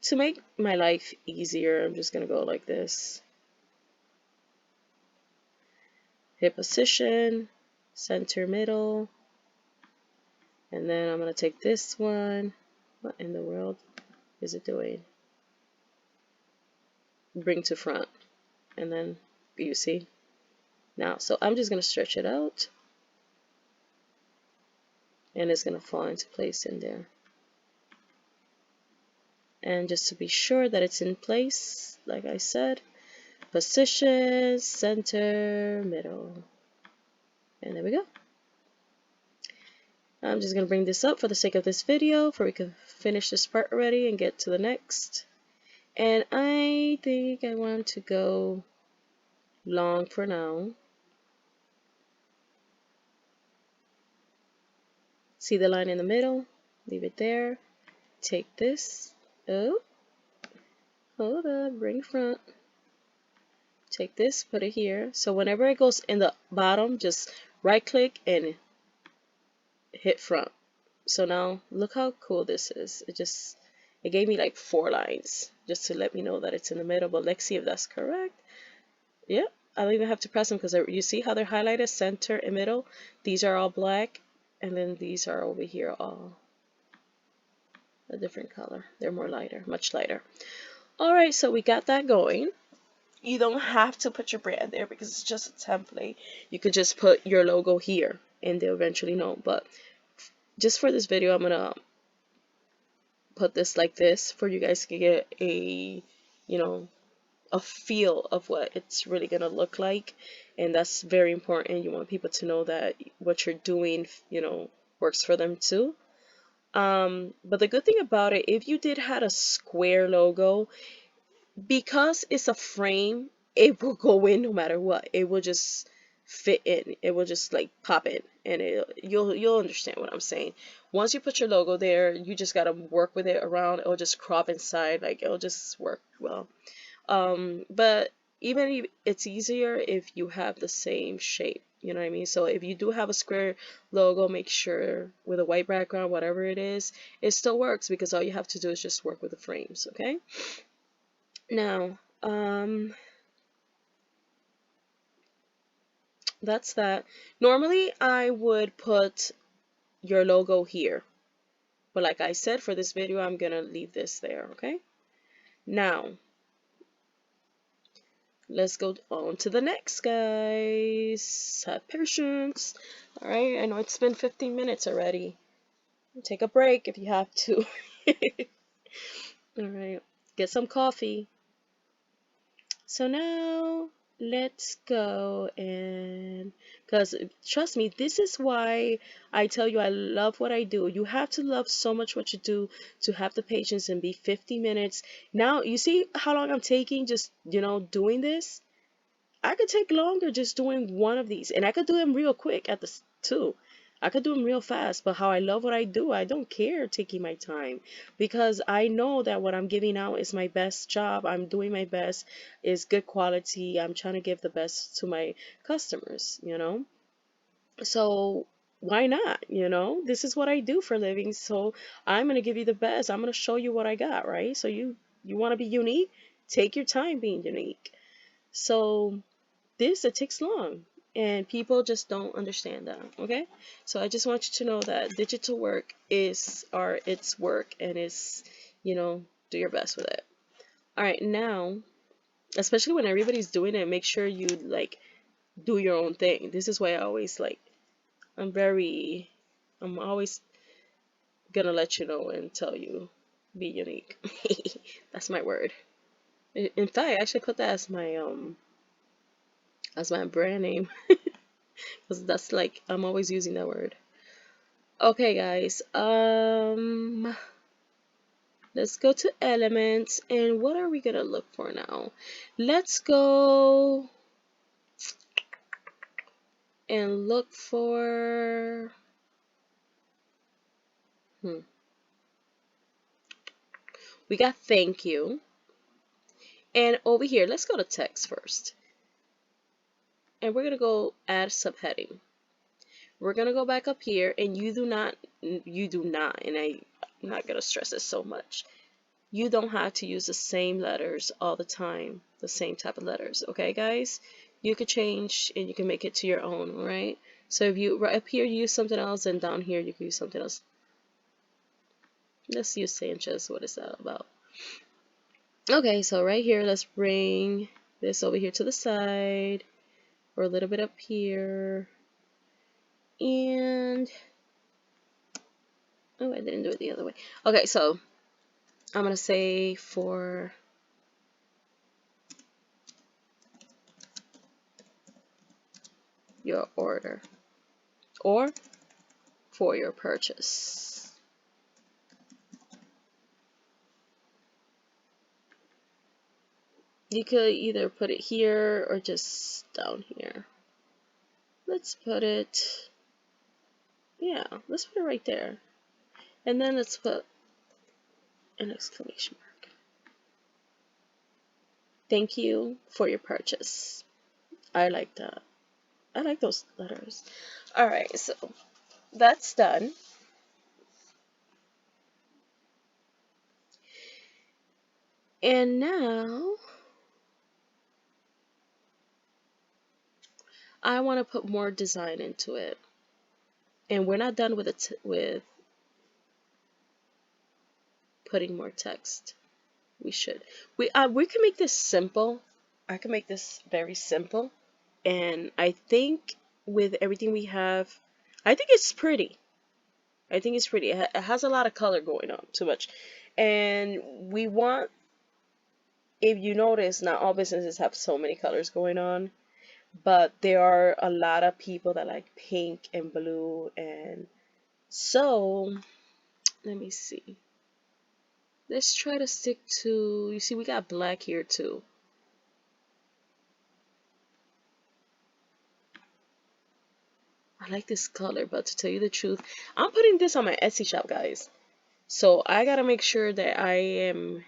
to make my life easier, I'm just going to go like this. Hit position, center, middle. And then I'm going to take this one. What in the world is it doing? Bring to front. And then, you see? Now, so I'm just going to stretch it out. And it's going to fall into place in there. And just to be sure that it's in place, like I said, position, center, middle. And there we go. I'm just going to bring this up for the sake of this video, for we can finish this part already and get to the next. And I think I want to go long for now. See the line in the middle? Leave it there. Take this. Oh, hold up, bring front. Take this, put it here. So whenever it goes in the bottom, just right click and hit front. So now look how cool this is. It gave me like 4 lines just to let me know that it's in the middle, but let's see if that's correct. Yep, I don't even have to press them because you see how they're highlighted, center and middle. These are all black, and then these are over here all a different color. They're more lighter, much lighter. Alright, so we got that going. You don't have to put your brand there because it's just a template. You could just put your logo here and they'll eventually know. But just for this video, I'm gonna put this like this for you guys to get a, you know, a feel of what it's really gonna look like. And that's very important. You want people to know that what you're doing, you know, works for them too. But the good thing about it, if you did had a square logo, because it's a frame, it will go in no matter what. It will just fit in. It will just like pop in, and you'll understand what I'm saying. Once you put your logo there, you just gotta work with it around. It'll just crop inside, like it'll just work well. But even if it's easier if you have the same shape, you know what I mean? So if you do have a square logo, make sure with a white background, whatever it still works, because all you have to do is just work with the frames, okay? Now, that's that. Normally I would put your logo here, but like I said, for this video, I'm gonna leave this there, okay? Now, let's go on to the next, guys. Have patience. All right, I know it's been 15 minutes already. Take a break if you have to. All right, get some coffee. So now let's go, and because trust me, this is why I tell you I love what I do. You have to love so much what you do to have the patience and be 50 minutes. Now you see how long I'm taking just, doing this. I could take longer just doing one of these, and I could do them real quick at the too. I could do them real fast, but how I love what I do, I don't care taking my time, because I know that what I'm giving out is my best job. I'm doing my best, is good quality. I'm trying to give the best to my customers, So why not, This is what I do for a living, so I'm going to give you the best. I'm going to show you what I got, right? So you want to be unique? Take your time being unique. So it takes long, and people just don't understand that, okay? So I just want you to know that digital work is it's work, and it's, do your best with it. All right, now, especially when everybody's doing it, make sure you like do your own thing. This is why I always like, I'm always gonna let you know and tell you, be unique. That's my word. In fact, I actually put that as my brand name. Because that's like, I'm always using that word. Okay, guys, let's go to elements, and what are we gonna look for now? Let's go and look for we got thank you, and over here let's go to text first, and we're gonna go add subheading. We're gonna go back up here, and you do not, and I'm not gonna stress this so much, you don't have to use the same letters all the time, the same type of letters, okay, guys? You could change, and you can make it to your own, right? So if you, right up here, you use something else, and down here, you can use something else. Let's use Sanchez. What is that about? Okay, so right here, let's bring this over here to the side, or a little bit up here. And, oh, I didn't do it the other way. Okay, so I'm going to say for your order, or for your purchase. You could either put it here or just down here. Let's put it, yeah, let's put it right there. And then let's put an exclamation mark. Thank you for your purchase. I like that. I like those letters. All right, so that's done. And now I want to put more design into it. And we're not done with it with putting more text. We should. We can make this simple. I can make this very simple. And I think with everything we have, I think it's pretty. I think it's pretty. It has a lot of color going on, too much. And we want, if you notice, not all businesses have so many colors going on, but there are a lot of people that like pink and blue, and so let me see. Let's try to stick to, you see, we got black here too. I like this color, but to tell you the truth, I'm putting this on my Etsy shop, guys. So I gotta make sure that I am,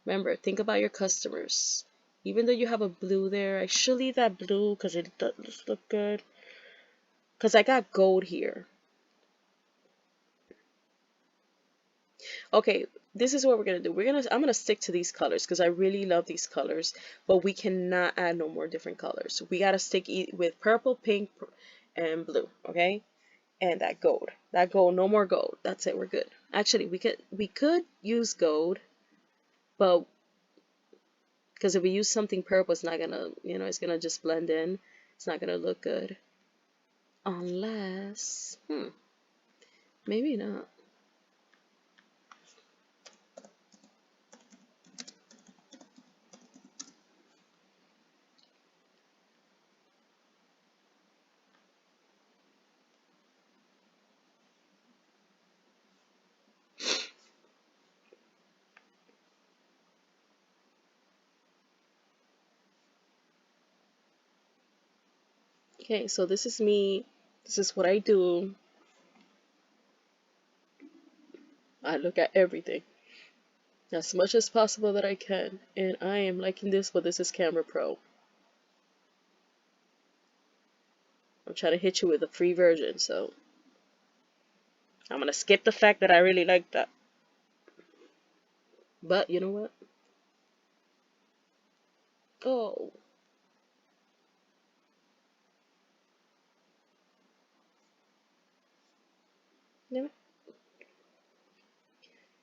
remember, think about your customers. Even though you have a blue there, I should leave that blue because it does look good. Because I got gold here. Okay, this is what we're gonna do. I'm gonna stick to these colors because I really love these colors, but we cannot add no more different colors. We gotta stick with purple, pink, and blue, okay? And that gold. That gold, no more gold. That's it, we're good. Actually, we could use gold, but because if we use something purple, it's not gonna, it's gonna just blend in. It's not gonna look good. Unless, maybe not. Okay, so this is me. This is what I do. I look at everything as much as possible that I can, and I am liking this, but this is Camera Pro. I'm trying to hit you with a free version, so I'm gonna skip the fact that I really like that. But you know what? Oh, damn it.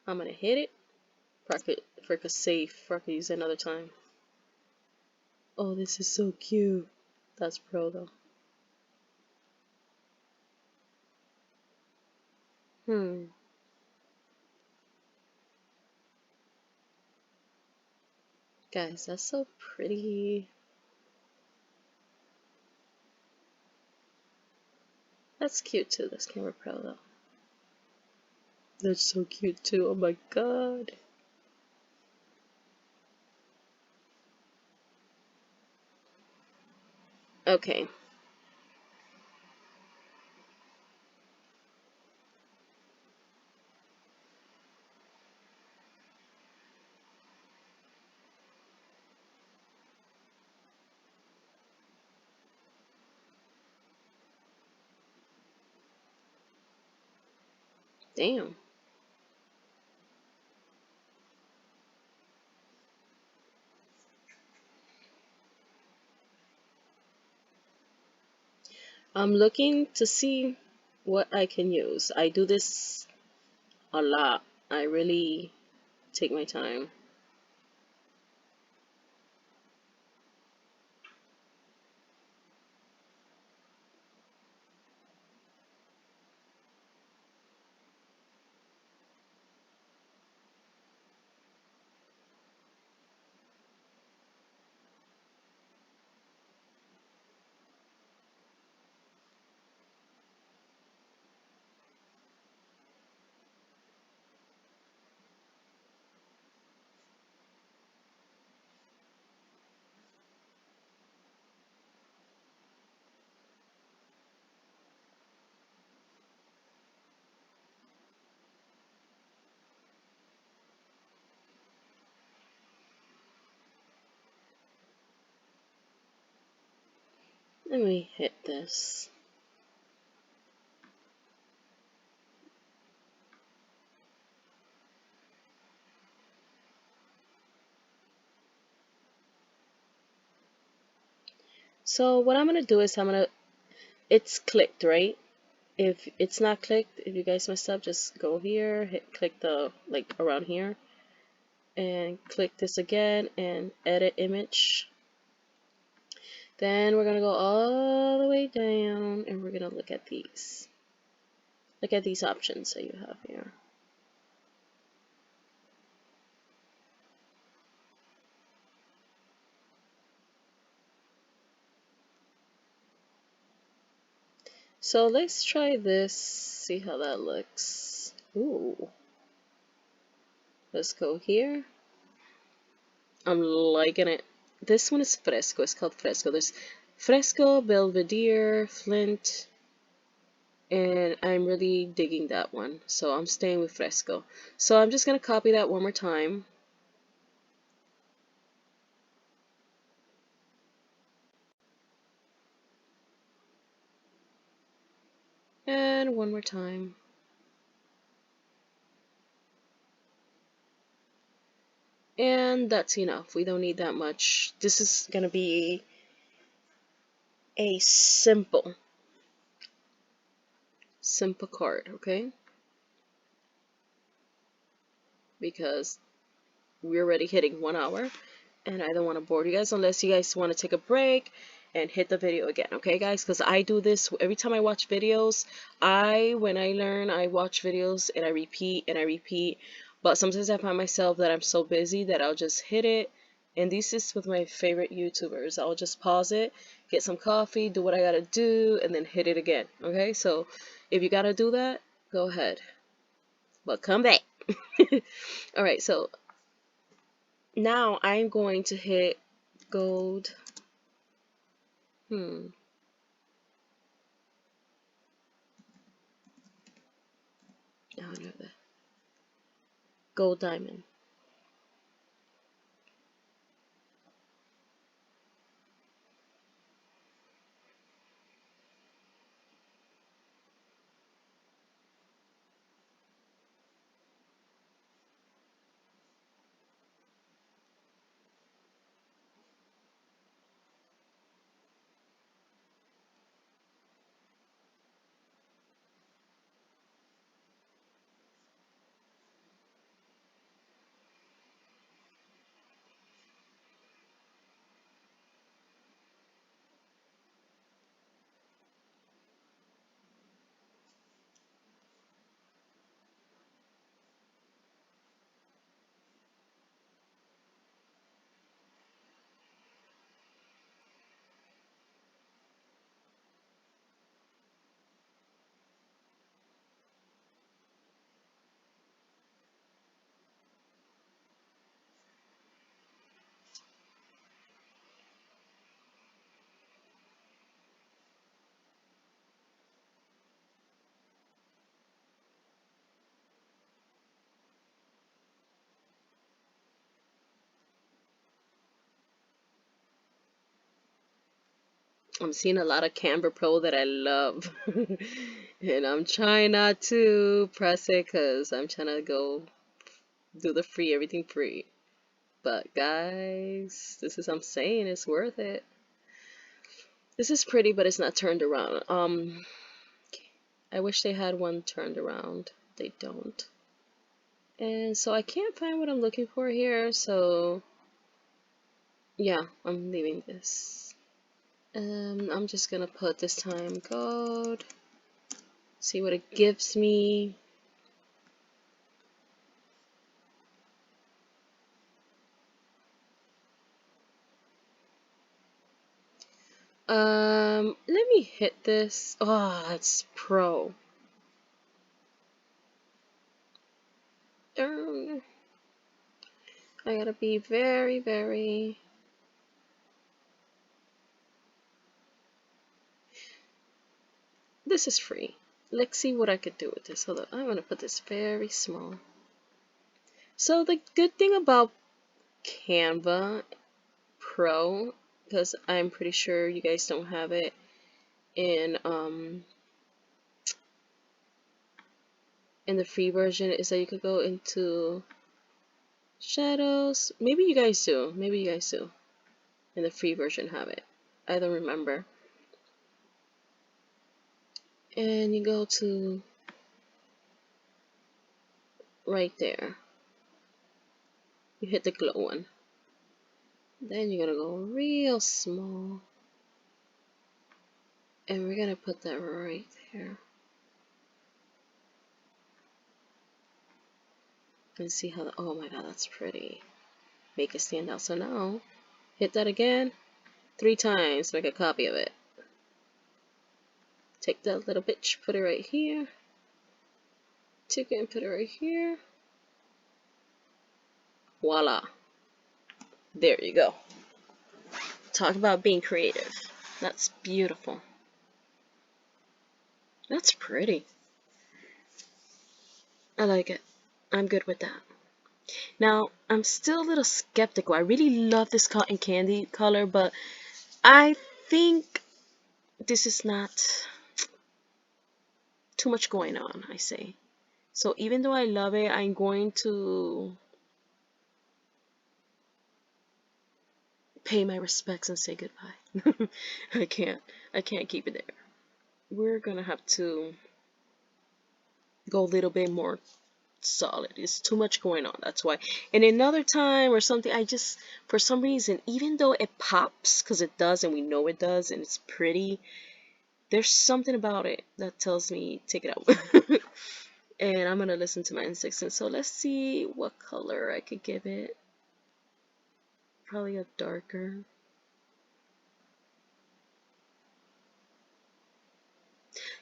I'm gonna hit it. For a save. For I could use it another time. Oh, this is so cute. That's Pro though. Hmm. Guys, that's so pretty. That's cute too, this Camera Pro though. That's so cute too. Oh my god. Okay. Damn. I'm looking to see what I can use. I do this a lot. I really take my time. Let me hit this. So what I'm gonna do is it's clicked, right? If it's not clicked, if you guys messed up, just go here, click the, like around here, and click this again and edit image. Then we're gonna go all the way down and we're gonna look at these. Look at these options that you have here. So let's try this, see how that looks. Ooh. Let's go here. I'm liking it. This one is fresco. It's called fresco. Fresco, Belvedere, Flint, and I'm really digging that one, so I'm staying with Fresco. So I'm just gonna copy that one more time. And one more time. And that's enough. We don't need that much. This is gonna be a simple card, okay? Because we're already hitting 1 hour, and I don't want to bore you guys unless you guys want to take a break and hit the video again, okay guys? Because I do this every time I watch videos. When I learn, I watch videos and I repeat and I repeat, but sometimes I find myself that I'm so busy that I'll just hit it. And this is with my favorite YouTubers. I'll just pause it, get some coffee, do what I gotta do, and then hit it again, okay? So if you gotta do that, go ahead, but come back. Alright, so now I'm going to hit gold. I don't know that. Gold diamond. I'm seeing a lot of Canva Pro that I love. And I'm trying not to press it because I'm trying to go do the free, everything free. But guys, this is, I'm saying, it's worth it. This is pretty, but it's not turned around. I wish they had one turned around. They don't. And so I can't find what I'm looking for here, so yeah, I'm leaving this. I'm just gonna put this time code, see what it gives me. Let me hit this. Oh, it's pro. I gotta be very, very. This is free. Let's see what I could do with this. Hold on, I'm gonna put this very small. So the good thing about Canva Pro, because I'm pretty sure you guys don't have it in the free version, is that you could go into shadows. Maybe you guys do. Maybe you guys do. In the free version have it. I don't remember. And you go to right there. You hit the glow one. Then you're gonna go real small. And we're gonna put that right there. And see how, oh my god, that's pretty. Make it stand out. So now, hit that again 3 times, make a copy of it. Take that little bitch, put it right here. Take it and put it right here. Voila. There you go. Talk about being creative. That's beautiful. That's pretty. I like it. I'm good with that. Now, I'm still a little skeptical. I really love this cotton candy color, but I think this is not too much going on, I say. So even though I love it, I'm going to pay my respects and say goodbye. I can't keep it there. We're gonna have to go a little bit more solid. It's too much going on, that's why. And another time or something, I just, for some reason, even though it pops, because it does and we know it does and it's pretty, there's something about it that tells me take it out. And I'm gonna listen to my instincts. And so let's see what color I could give it. Probably a darker.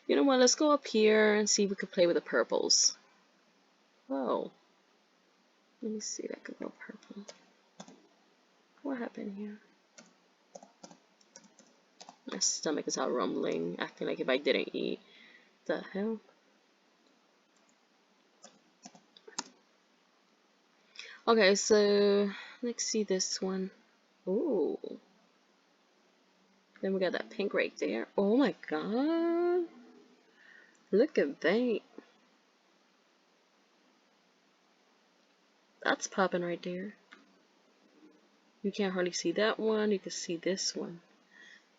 You know what, let's go up here and see if we can play with the purples. Whoa. Let me see, that could go purple. What happened here? My stomach is out rumbling, acting like if I didn't eat. The hell? Okay, so let's see this one. Ooh. Then we got that pink right there. Oh my god. Look at that. That's popping right there. You can't hardly see that one. You can see this one.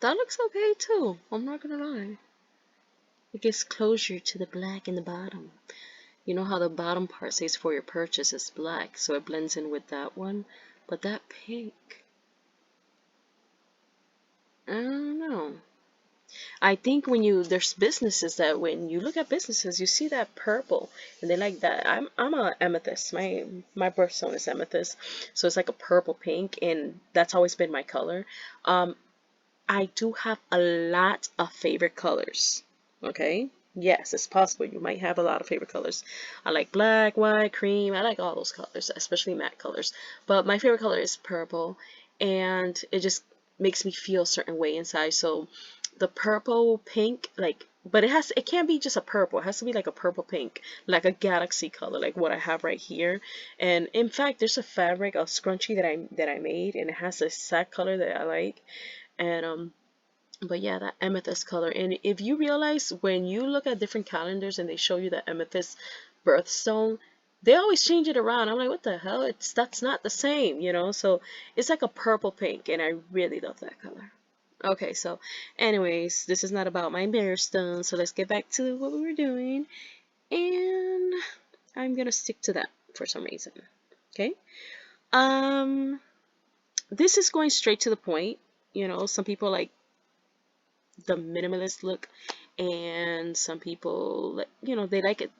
That looks okay too. I'm not gonna lie. It gives closure to the black in the bottom. You know how the bottom part says for your purchase is black, so it blends in with that one. But that pink, I don't know. I think when there's businesses that when you look at businesses, you see that purple and they like that. I'm a amethyst. My birthstone is amethyst, so it's like a purple pink, and that's always been my color. I do have a lot of favorite colors. Okay. Yes, it's possible you might have a lot of favorite colors. I like black, white, cream. I like all those colors, especially matte colors. But my favorite color is purple, and it just makes me feel a certain way inside. So the purple pink, like, but it can't be just a purple. It has to be like a purple pink, like a galaxy color, like what I have right here. And in fact, there's a fabric, a scrunchie that I made, and it has a sack color that I like. And but yeah, that amethyst color. And if you realize when you look at different calendars and they show you the amethyst birthstone, they always change it around. I'm like, what the hell? That's not the same, you know? So it's like a purple pink, and I really love that color. Okay, so anyways, this is not about my birthstone, so let's get back to what we were doing. And I'm gonna stick to that for some reason. Okay. This is going straight to the point. You know, some people like the minimalist look, and some people, you know, they like it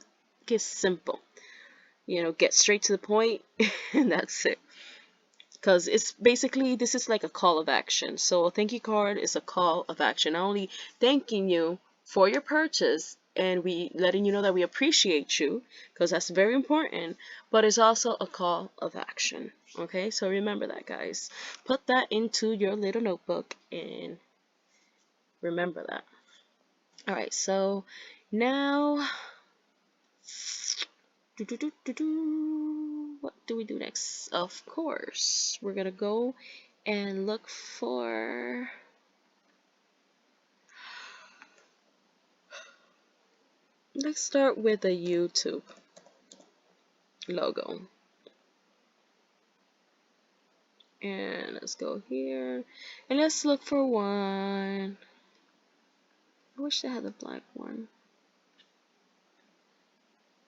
get simple, you know, get straight to the point. And that's it, because it's basically, this is like a call of action. So a thank you card is a call of action, not only thanking you for your purchase and we letting you know that we appreciate you, because that's very important, but it's also a call of action. Okay, so remember that, guys. Put that into your little notebook and remember that. All right, so now, what do we do next? Of course, we're gonna go and look for, let's start with the YouTube logo. And let's go here and let's look for one. I wish they had the black one.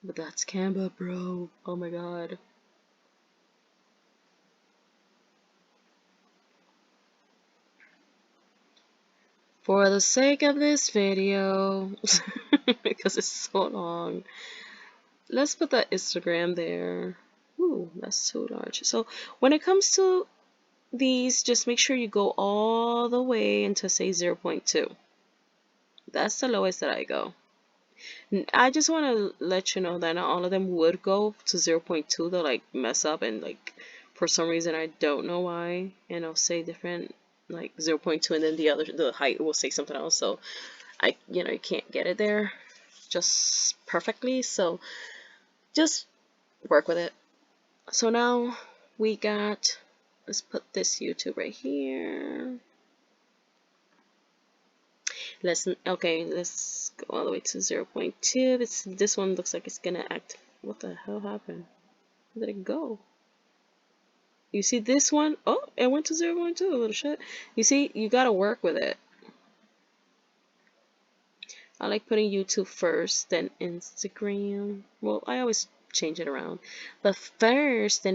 But that's Canva, bro. Oh my god. For the sake of this video, because it's so long, let's put that Instagram there. Ooh, that's too large. So when it comes to these, just make sure you go all the way into, say, 0.2. That's the lowest that I go. I just want to let you know that not all of them would go to 0.2. They'll like mess up and like for some reason I don't know why, and I'll say different like 0.2, and then the height will say something else. So you can't get it there just perfectly. So just work with it. So now we got, let's put this YouTube right here. Okay, let's go all the way to 0.2. This one looks like it's gonna act. What the hell happened? Where did it go? You see this one? Oh, it went to 0.2, a little shit. You see, you gotta work with it. I like putting YouTube first, then Instagram. Well, I always change it around. But first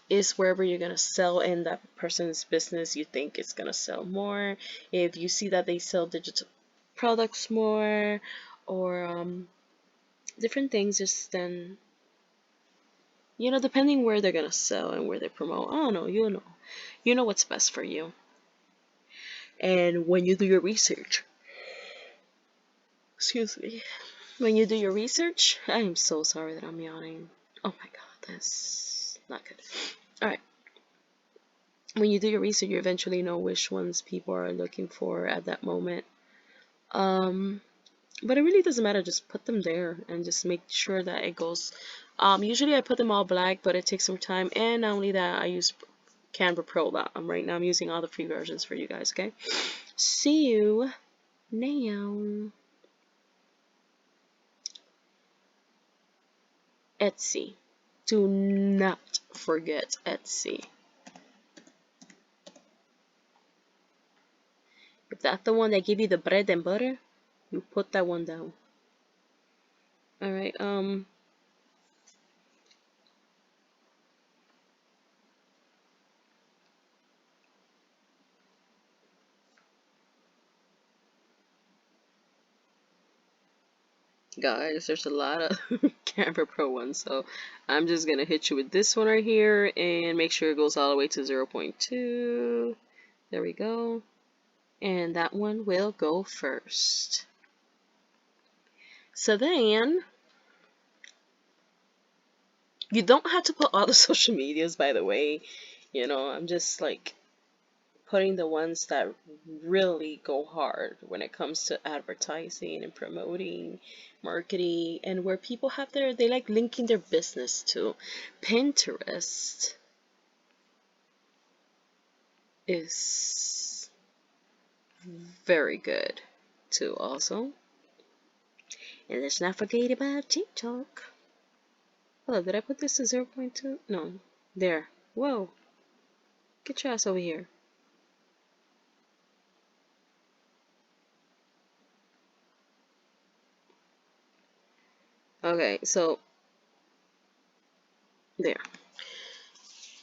is wherever you're gonna sell in that person's business you think it's gonna sell more. If you see that they sell digital products more, or different things, just then, depending where they're gonna sell and where they promote. I don't know, you know what's best for you. And when you do your research, excuse me, when you do your research, I am so sorry that I'm yawning. Oh my god, that's not good. Alright. When you do your research, you eventually know which ones people are looking for at that moment. But it really doesn't matter, just put them there and just make sure that it goes. Usually I put them all black, but it takes some time. And not only that, I use Canva Pro. Right now I'm using all the free versions for you guys, okay? See you now. Etsy. Do not forget Etsy. If that's the one that give you the bread and butter, you put that one down. Alright, guys, there's a lot of Canva Pro ones, so I'm just gonna hit you with this one right here and make sure it goes all the way to 0.2. There we go. And that one will go first. So then, you don't have to put all the social medias, by the way. I'm just like putting the ones that really go hard when it comes to advertising and promoting, marketing, and where people have they like linking their business to. Pinterest is very good too also. And let's not forget about TikTok. Oh, did I put this to 0.2? No. There. Whoa. Get your ass over here. Okay, so there.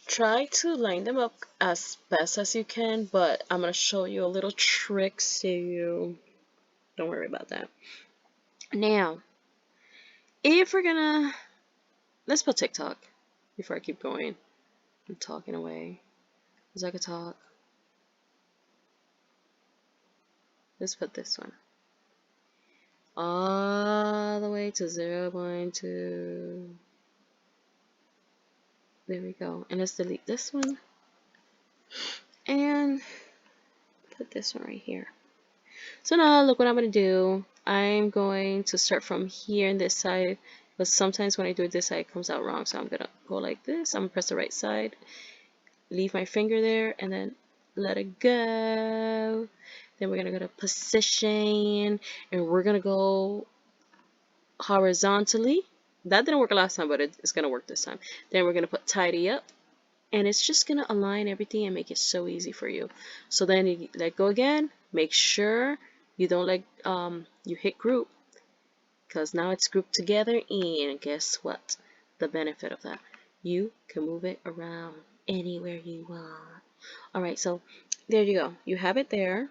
Try to line them up as best as you can, but I'm going to show you a little trick so you don't worry about that. Now, if we're gonna, let's put TikTok before I keep going. I'm talking away because I could talk. Let's put this one all the way to 0.2. There we go. And let's delete this one and put this one right here. So now look what I'm going to do. I'm going to start from here on this side, but sometimes when I do it this side it comes out wrong, so I'm going to go like this. I'm going to press the right side, leave my finger there, and then let it go. Then we're going to go to position, and we're going to go horizontally. That didn't work last time, but it's going to work this time. Then we're going to put tidy up, and it's just going to align everything and make it so easy for you. So then you let go again. Make sure you don't you hit group, because now it's grouped together, and guess what? The benefit of that, you can move it around anywhere you want. Alright, so there you go. You have it there.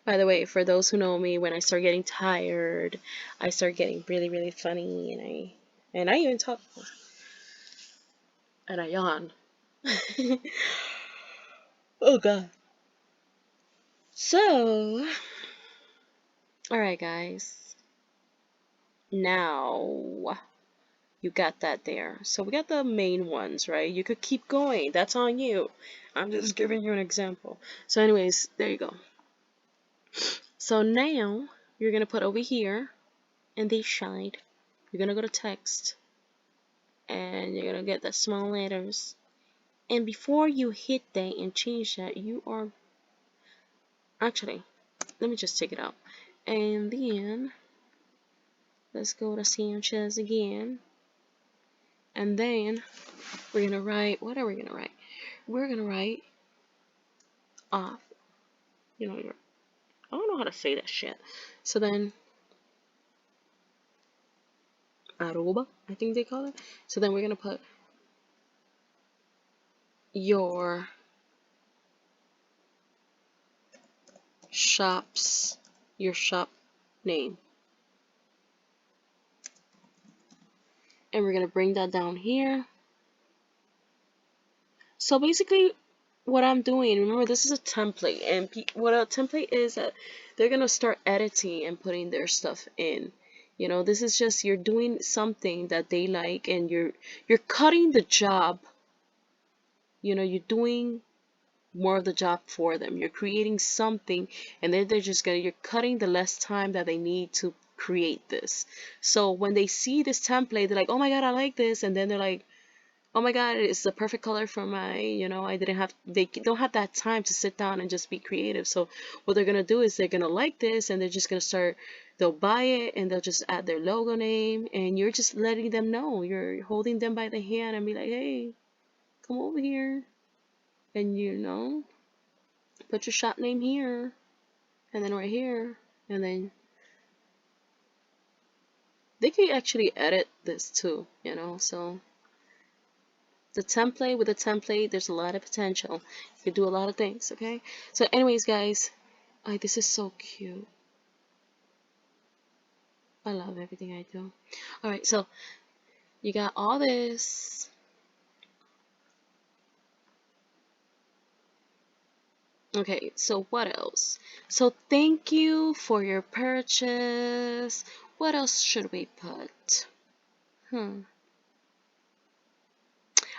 By the way, for those who know me, when I start getting tired, I start getting really, really funny, and I even talk more. And I yawn. Oh god. So, alright guys. Now, you got that there. So we got the main ones, right? You could keep going. That's on you. I'm just giving you an example. So anyways, there you go. So now you're going to put over here in this side, you're going to go to text and you're going to get the small letters. And before you hit that and change that, you are actually, let me just take it out. And then let's go to Sanchez again. And then we're going to write, what are we going to write? We're going to write off. You know, I don't know how to say that shit. So then, arroba, I think they call it. So then we're going to put your shop's, your shop name. And we're going to bring that down here. So basically what I'm doing, remember this is a template, and what a template is that they're going to start editing and putting their stuff in. You know, this is just, you're doing something that they like, and you're cutting the job. You know, you're doing more of the job for them. You're creating something, and then they're just gonna, you're cutting the less time that they need to create this. So when they see this template, they're like, oh my god, I like this, and then they're like, oh my god, it's the perfect color for my, you know, they don't have that time to sit down and just be creative. So what they're gonna do is they're gonna like this, and they're just gonna start, they'll buy it, and they'll just add their logo name, and you're just letting them know, you're holding them by the hand and be like, hey, come over here, and you know, put your shop name here, and then right here, and then they can actually edit this too, you know. So the template, with the template, there's a lot of potential. You can do a lot of things, okay? So anyways, guys, this is so cute. I love everything I do. All right, so you got all this. Okay, so what else? So thank you for your purchase. What else should we put?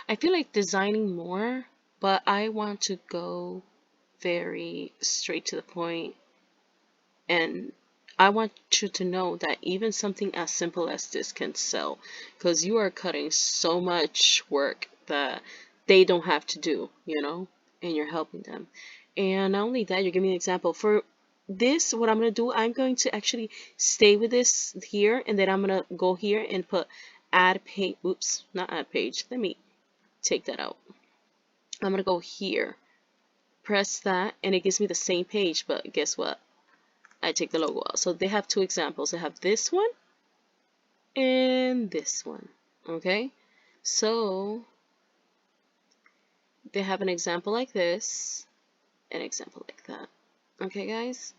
I feel like designing more, but I want to go very straight to the point, and I want you to know that even something as simple as this can sell, because you are cutting so much work that they don't have to do, you know, and you're helping them. And not only that, you're giving me an example. For this, what I'm going to do, I'm going to actually stay with this here, and then I'm going to go here and put add page. Oops, not add page. Let me take that out. I'm going to go here, press that, and it gives me the same page, but guess what? I take the logo out. So they have two examples. They have this one and this one. Okay, so they have an example like this, an example like that. Okay, guys.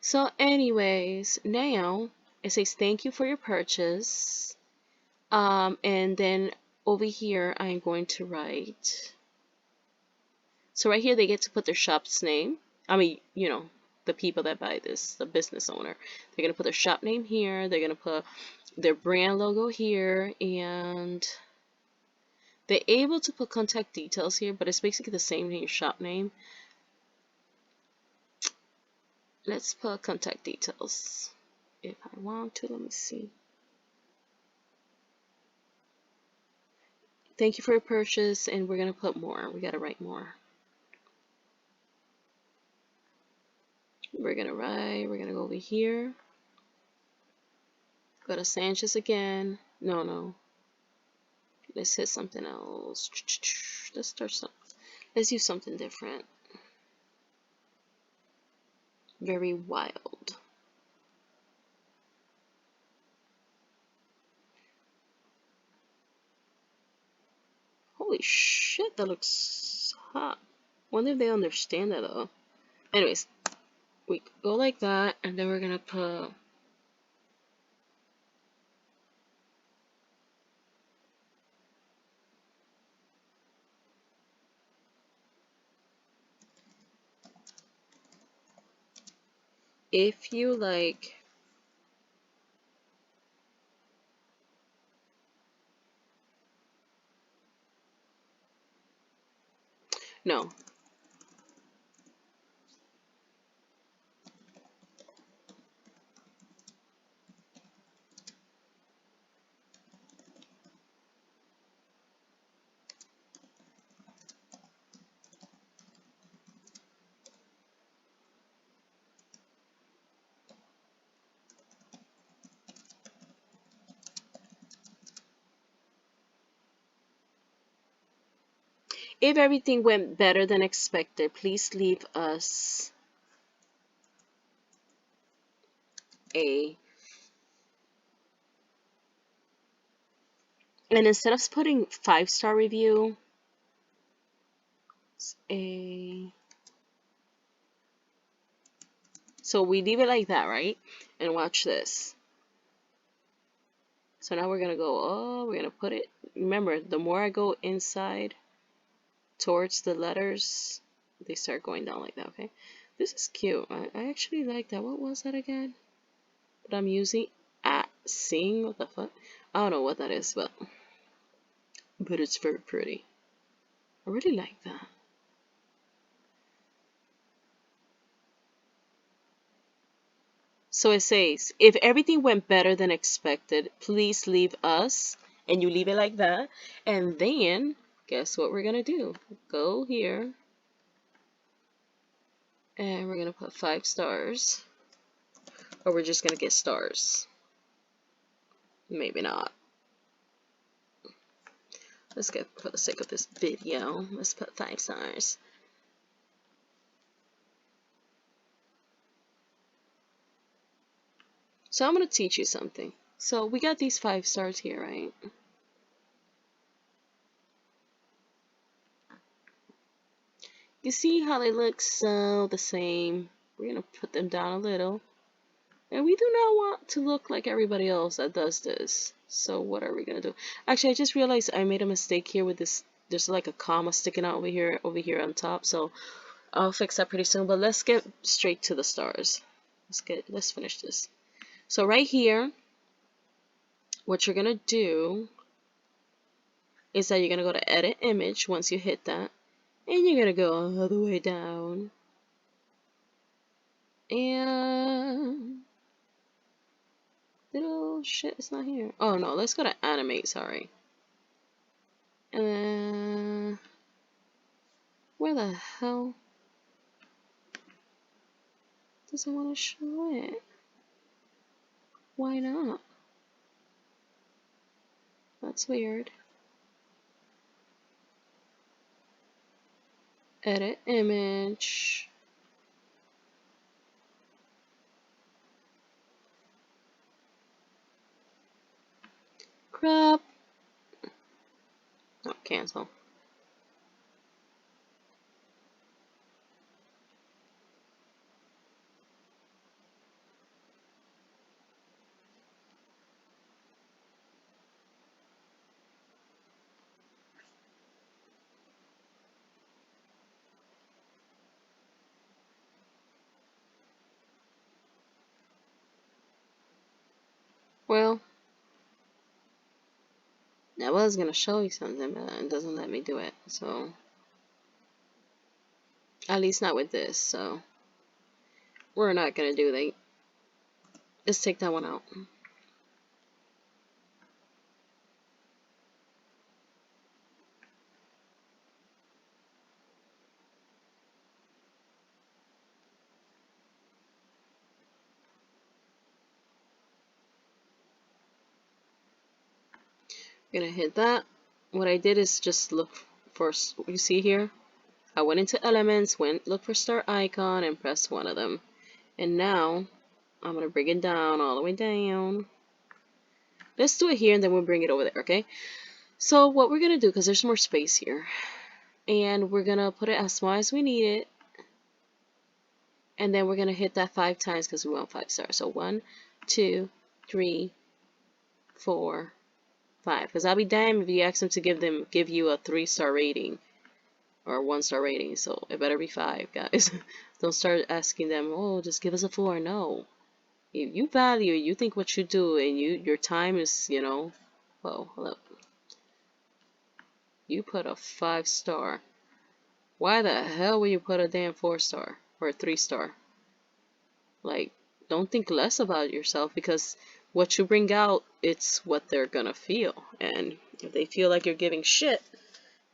So anyways, now it says thank you for your purchase. And then over here I'm going to write. So right here they get to put their shop's name. I mean, you know, the people that buy this, the business owner, they're going to put their shop name here, they're going to put their brand logo here, and they're able to put contact details here, but it's basically the same as your shop name. Let's put contact details if I want to. Let me see. Thank you for your purchase, and we're going to put more. We got to write more. We're going to go over here. Go to Sanchez again. No. Let's hit something else. Let's start something. Let's use something different. Very wild. Holy shit, that looks hot. Wonder if they understand that though. Anyways, we go like that, and then we're gonna put if you like No. If everything went better than expected, please leave us a, and instead of putting 5-star review, a, so we leave it like that, right? And watch this. So now we're gonna go, oh, we're gonna put it, remember, the more I go inside towards the letters, they start going down like that. Okay, this is cute. I actually like that. What was that again? But I'm using at sing. What the fuck? I don't know what that is, but it's very pretty. I really like that. So it says, if everything went better than expected, please leave us, and you leave it like that, and then guess what we're gonna do? Go here and we're gonna put 5 stars, or we're just gonna get stars. Maybe not. Let's get, for the sake of this video, let's put 5 stars. So I'm going to teach you something. So we got these 5 stars here, right? You see how they look so the same? We're going to put them down a little. And we do not want to look like everybody else that does this. So what are we going to do? Actually, I just realized I made a mistake here with this. There's like a comma sticking out over here on top. So I'll fix that pretty soon. But let's get straight to the stars. Let's finish this. So right here, what you're going to do is that you're going to go to edit image once you hit that. And you're going to go all the way down. And little shit is not here. Oh no, let's go to animate, sorry. And then where the hell does it want to show it? Why not? That's weird. Edit image. Crap. Oh, cancel. Well, I was gonna show you something, but it doesn't let me do it. So, at least not with this. So, we're not gonna do that. Let's take that one out. I'm gonna hit that. What I did is just look for, you see here, I went into elements, look for star icon, and pressed one of them. And now I'm gonna bring it down all the way down. Let's do it here and then we'll bring it over there, okay? So what we're gonna do, because there's more space here, and we're gonna put it as small as we need it, and then we're gonna hit that 5 times because we want 5 stars. So 1, 2, 3, 4, 5. Because I'll be damned if you ask them to give you a 3-star rating or a 1-star rating. So it better be 5, guys. Don't start asking them, oh, just give us a 4. No. You value, you think what you do, and your time is, you know. Whoa, hold up. You put a 5-star. Why the hell would you put a damn 4-star or a 3-star? Like, don't think less about yourself, because what you bring out, it's what they're gonna feel. And if they feel like you're giving shit,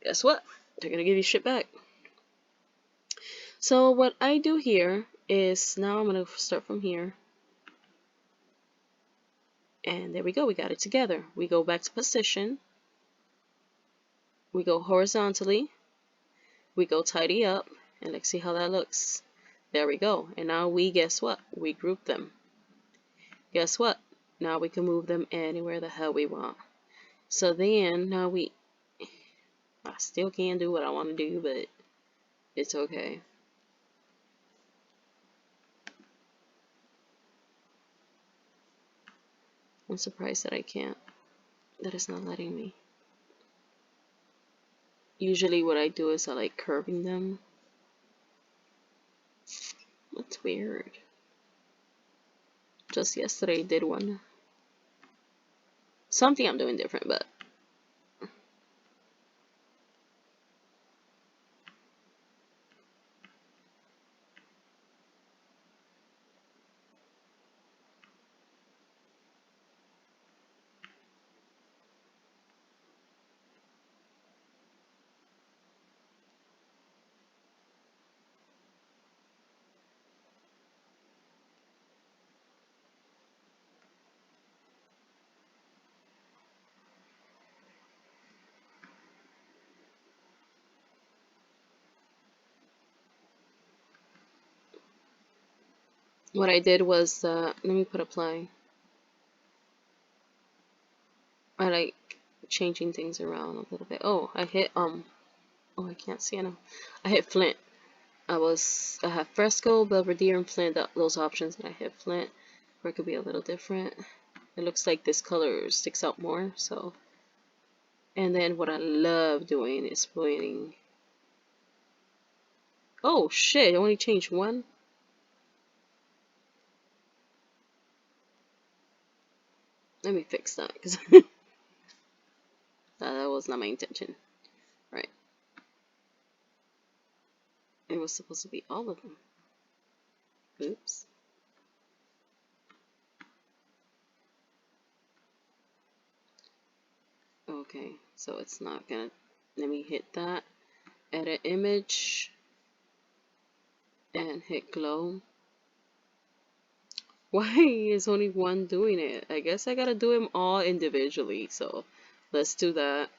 guess what? They're gonna give you shit back. So what I do here is, now I'm gonna start from here. And there we go, we got it together. We go back to position. We go horizontally. We go tidy up. And let's see how that looks. There we go. And now we, guess what? We group them. Guess what? Now we can move them anywhere the hell we want. So then, now I still can't do what I want to do, but it's okay. I'm surprised that I can't. That it's not letting me. Usually what I do is I like curving them. That's weird. Just yesterday I did one. Something I'm doing different, but what I did was, let me put apply. I like changing things around a little bit. Oh, I hit, oh, I can't see enough. I hit Flint. I have Fresco, Belvedere, and Flint, those options, and I hit Flint, where it could be a little different. It looks like this color sticks out more, so. And then what I love doing is pointing. Oh shit, I only changed one. Let me fix that, because that was not my intention. Right. It was supposed to be all of them. Oops. Okay, so it's not gonna, let me hit that, edit image, and hit glow. Why is only one doing it? I guess I gotta do them all individually, so let's do that.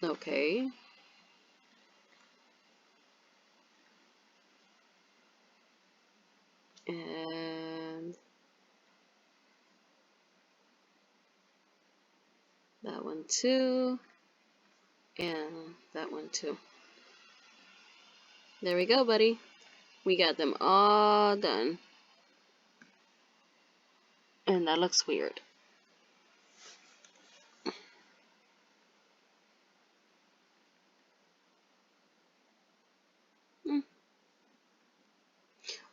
Okay. And that one too. And that one too. There we go, buddy. We got them all done. And that looks weird.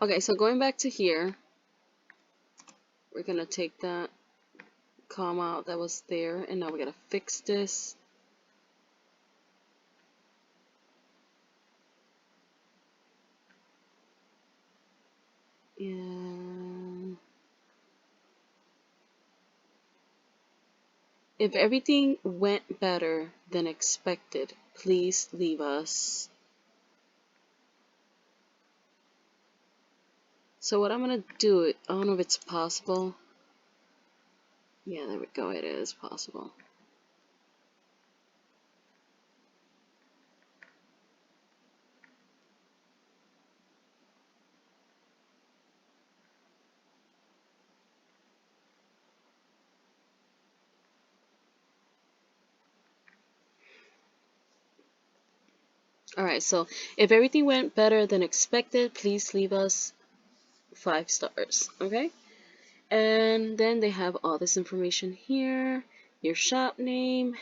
Okay, so going back to here, we're gonna take that comma out that was there, and now we're gonna fix this. And if everything went better than expected, please leave us. So what I'm gonna do, I don't know if it's possible. Yeah, there we go, it is possible. Alright, so if everything went better than expected, please leave us 5 stars, okay? And then they have all this information here, your shop name,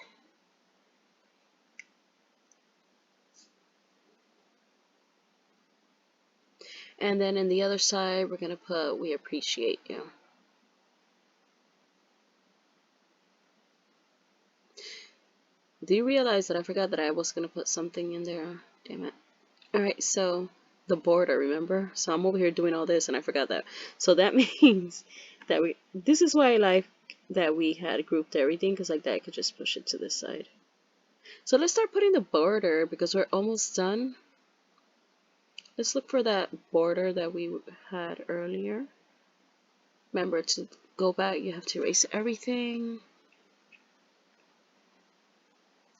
And then in the other side, we're going to put, we appreciate you. Do you realize that I forgot that I was going to put something in there? Damn it. Alright, so the border, remember? So I'm over here doing all this and I forgot that. So that means that this is why I like that we had grouped everything, because like that I could just push it to this side. So let's start putting the border because we're almost done. Let's look for that border that we had earlier. Remember, to go back, you have to erase everything.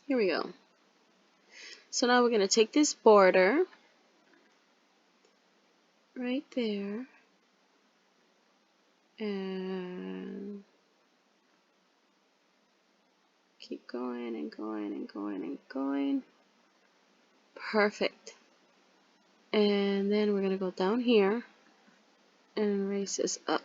Here we go. So now we're going to take this border right there and keep going and going and going and going. Perfect. And then we're going to go down here and raise this up.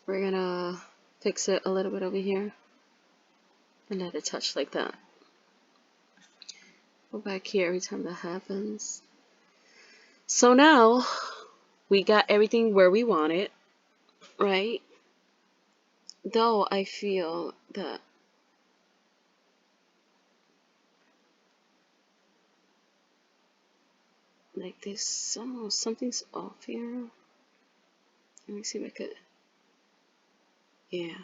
We're going to fix it a little bit over here and let it touch like that. Go back here every time that happens. So now we got everything where we want it, right? Though I feel that like this, something's off here. Let me see if I could, yeah.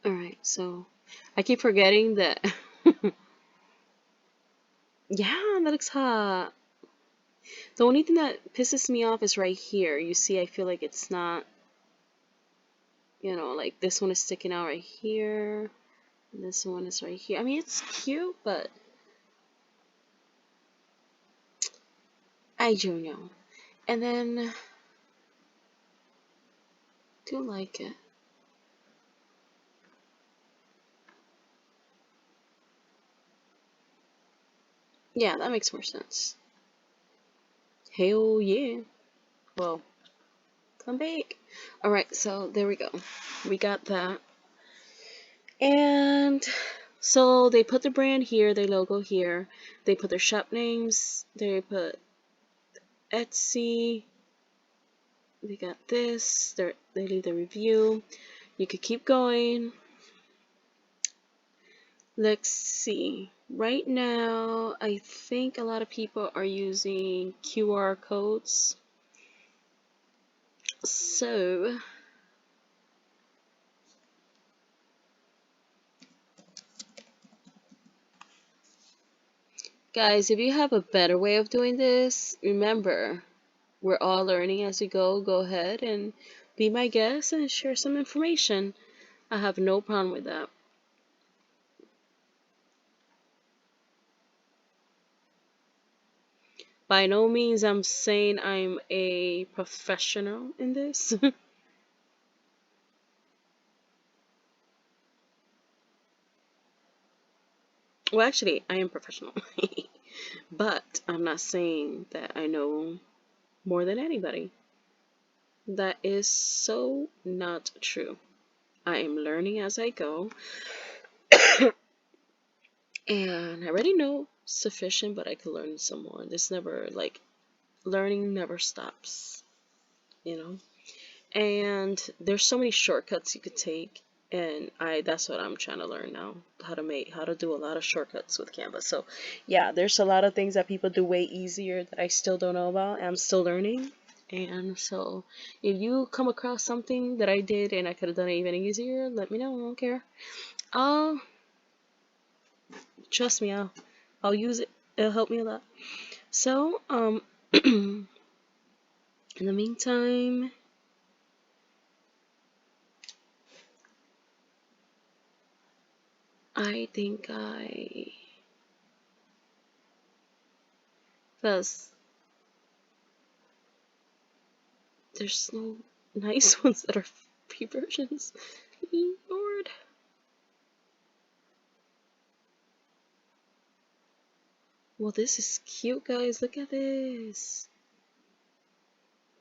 Alright, so I keep forgetting that. Yeah, that looks hot. The only thing that pisses me off is right here. You see, I feel like it's not, you know, like this one is sticking out right here. And this one is right here. I mean, it's cute, but I don't know. And then, do like it. Yeah, that makes more sense. Hell yeah. Well, come back. Alright, so there we go. We got that. And so they put the brand here, their logo here. They put their shop names. They put Etsy. They got this. They leave the review. You could keep going. Let's see. Right now, I think a lot of people are using QR codes. So, guys, if you have a better way of doing this, remember, we're all learning as we go. Go ahead and be my guest and share some information. I have no problem with that. By no means I'm saying I'm a professional in this. Well, actually, I am professional. But I'm not saying that I know more than anybody. That is so not true. I am learning as I go. And I already know sufficient, but I can learn some more. This never, like, learning never stops, you know? And there's so many shortcuts you could take, and that's what I'm trying to learn now, how to do a lot of shortcuts with Canva. So yeah, there's a lot of things that people do way easier that I still don't know about, and I'm still learning. And so if you come across something that I did and I could have done it even easier, let me know. I don't care. uh Trust me, I'll use it. It'll help me a lot. So in the meantime, I think because there's no nice ones that are free versions. Lord. Well, this is cute, guys. Look at this.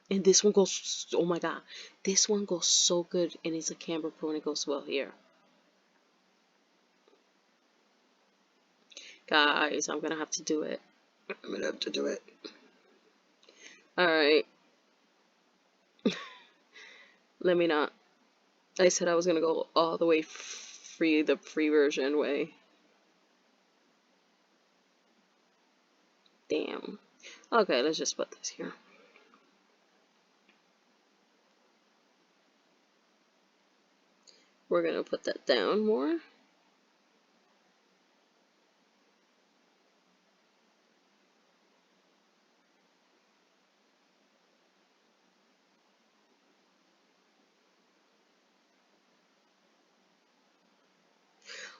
And this one goes, oh my god, this one goes so good, and it's a Canva Pro, and it goes well here. Guys, I'm gonna have to do it. I'm gonna have to do it. Alright. Let me not. I said I was gonna go all the way free, the free version way. Damn. Okay, let's just put this here. We're gonna put that down more.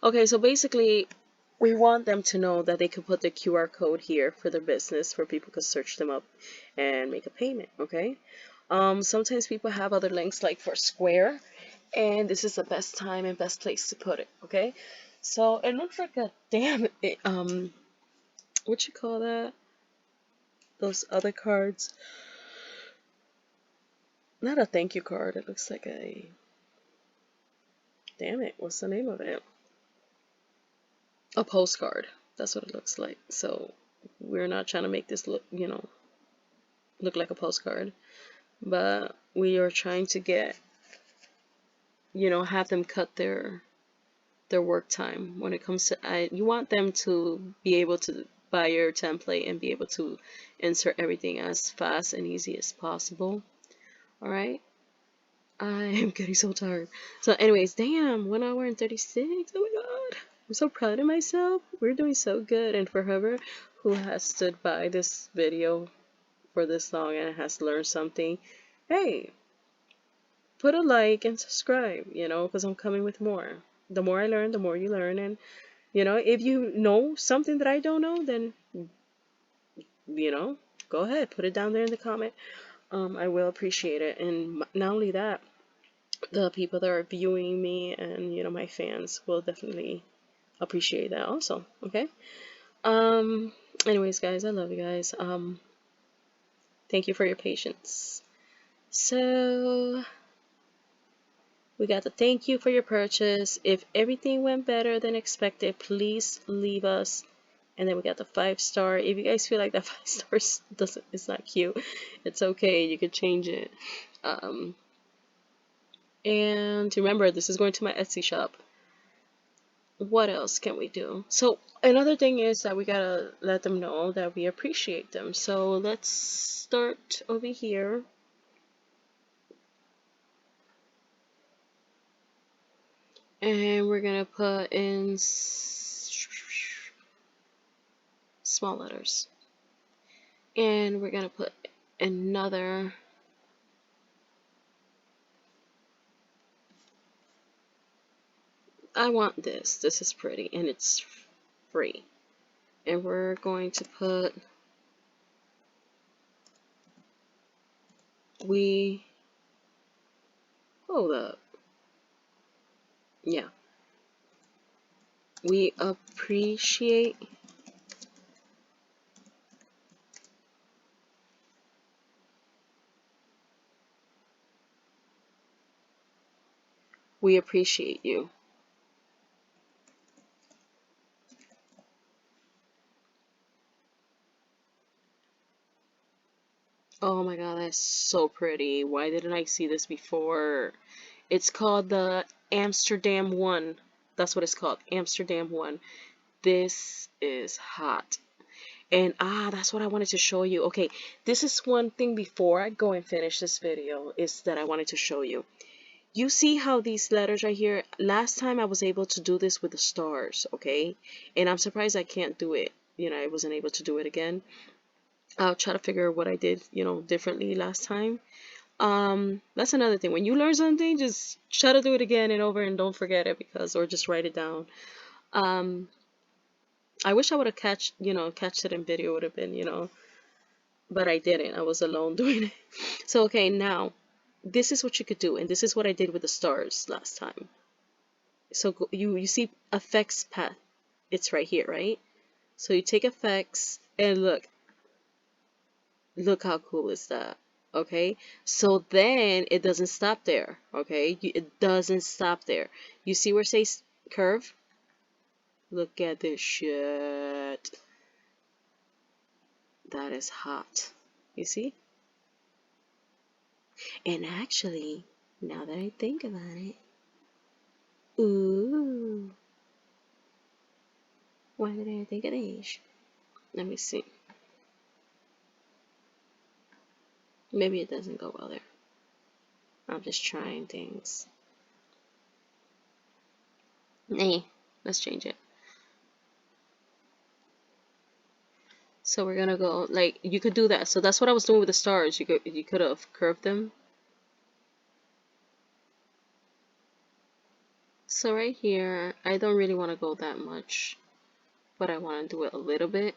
Okay, so basically, we want them to know that they can put the QR code here for their business, for people to search them up and make a payment, okay? Sometimes people have other links like for Square, and this is the best time and best place to put it, okay? So it looks like a damn, what you call that? Those other cards. Not a thank you card, it looks like a, damn it, what's the name of it? A postcard. That's what it looks like. So we're not trying to make this look, you know, look like a postcard, but we are trying to get, you know, have them cut their work time when it comes to, you want them to be able to buy your template and be able to insert everything as fast and easy as possible. All right. I am getting so tired. So anyways, damn, 1 hour and 36. Oh my god. I'm so proud of myself. We're doing so good. And for whoever who has stood by this video for this long and has learned something, hey, put a like and subscribe, you know, because I'm coming with more. The more I learn, the more you learn. And, you know, if you know something that I don't know, then, you know, go ahead, put it down there in the comment. I will appreciate it. And not only that, the people that are viewing me and, you know, my fans will definitely appreciate that also. Okay. Anyways, guys, I love you guys. Thank you for your patience. So we got the thank you for your purchase. If everything went better than expected, please leave us. And then we got the 5-star. If you guys feel like that 5 stars doesn't, it's not cute, it's okay. You could change it. And remember, this is going to my Etsy shop. What else can we do? So another thing is that we gotta let them know that we appreciate them. So let's start over here. And we're gonna put in small letters. And we're gonna put another I want this. This is pretty and it's free. And we're going to put hold up. Yeah. We appreciate you. Oh my god, that's so pretty. Why didn't I see this before? It's called the Amsterdam one. That's what it's called, Amsterdam one. This is hot. And that's what I wanted to show you. Okay, this is one thing before I go and finish this video is that I wanted to show you. You see how these letters right here, last time I was able to do this with the stars, okay? And I'm surprised I can't do it. You know, I wasn't able to do it again. I'll try to figure what I did, you know, differently last time. That's another thing. When you learn something, just try to do it again and over and don't forget it, because, or just write it down. I wish I would have catched it in video, would have been, but I didn't. I was alone doing it. So, okay, now this is what you could do, and this is what I did with the stars last time. So you see effects path. It's right here, right? So you take effects and look how cool is that. Okay, so then it doesn't stop there. Okay, it doesn't stop there. You see where it says curve? Look at this shit. That is hot. You see? And actually, now that I think about it, ooh, why did I think of this? Let me see. Maybe it doesn't go well there. I'm just trying things. Nah, let's change it. So we're gonna go, like, you could do that. So that's what I was doing with the stars. You could have curved them. So right here, I don't really want to go that much, but I want to do it a little bit.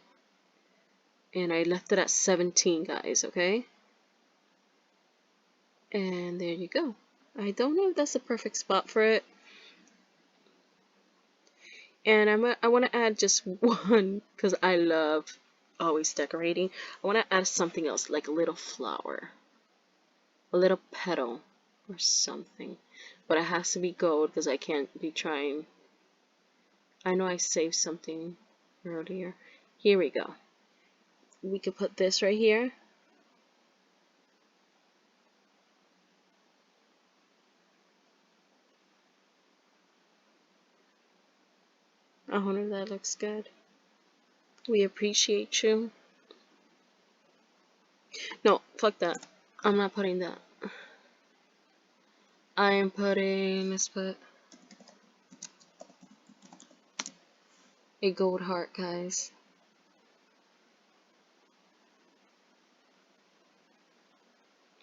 And I left it at 17, guys, okay? And there you go. I don't know if that's the perfect spot for it. And I want to add just one, because I love always decorating. I want to add something else, like a little flower, a little petal or something. But it has to be gold because I can't be trying. I know I saved something earlier. Here we go. We could put this right here. I wonder if that looks good. We appreciate you. No, fuck that. I'm not putting that. I am putting, let's put a gold heart, guys.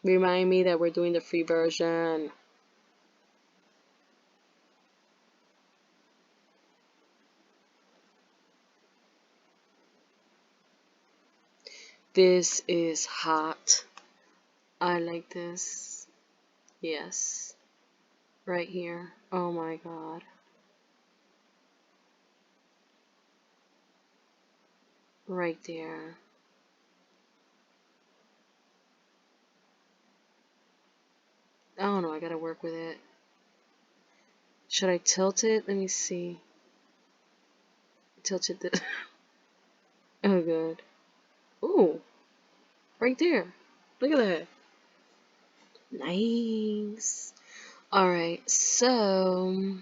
Remind me that we're doing the free version. This is hot. I like this. Yes. Right here. Oh my god. Right there. I don't know, I gotta work with it. Should I tilt it? Let me see. Tilt it. Oh good. Ooh. Right there. Look at that. Nice. Alright, so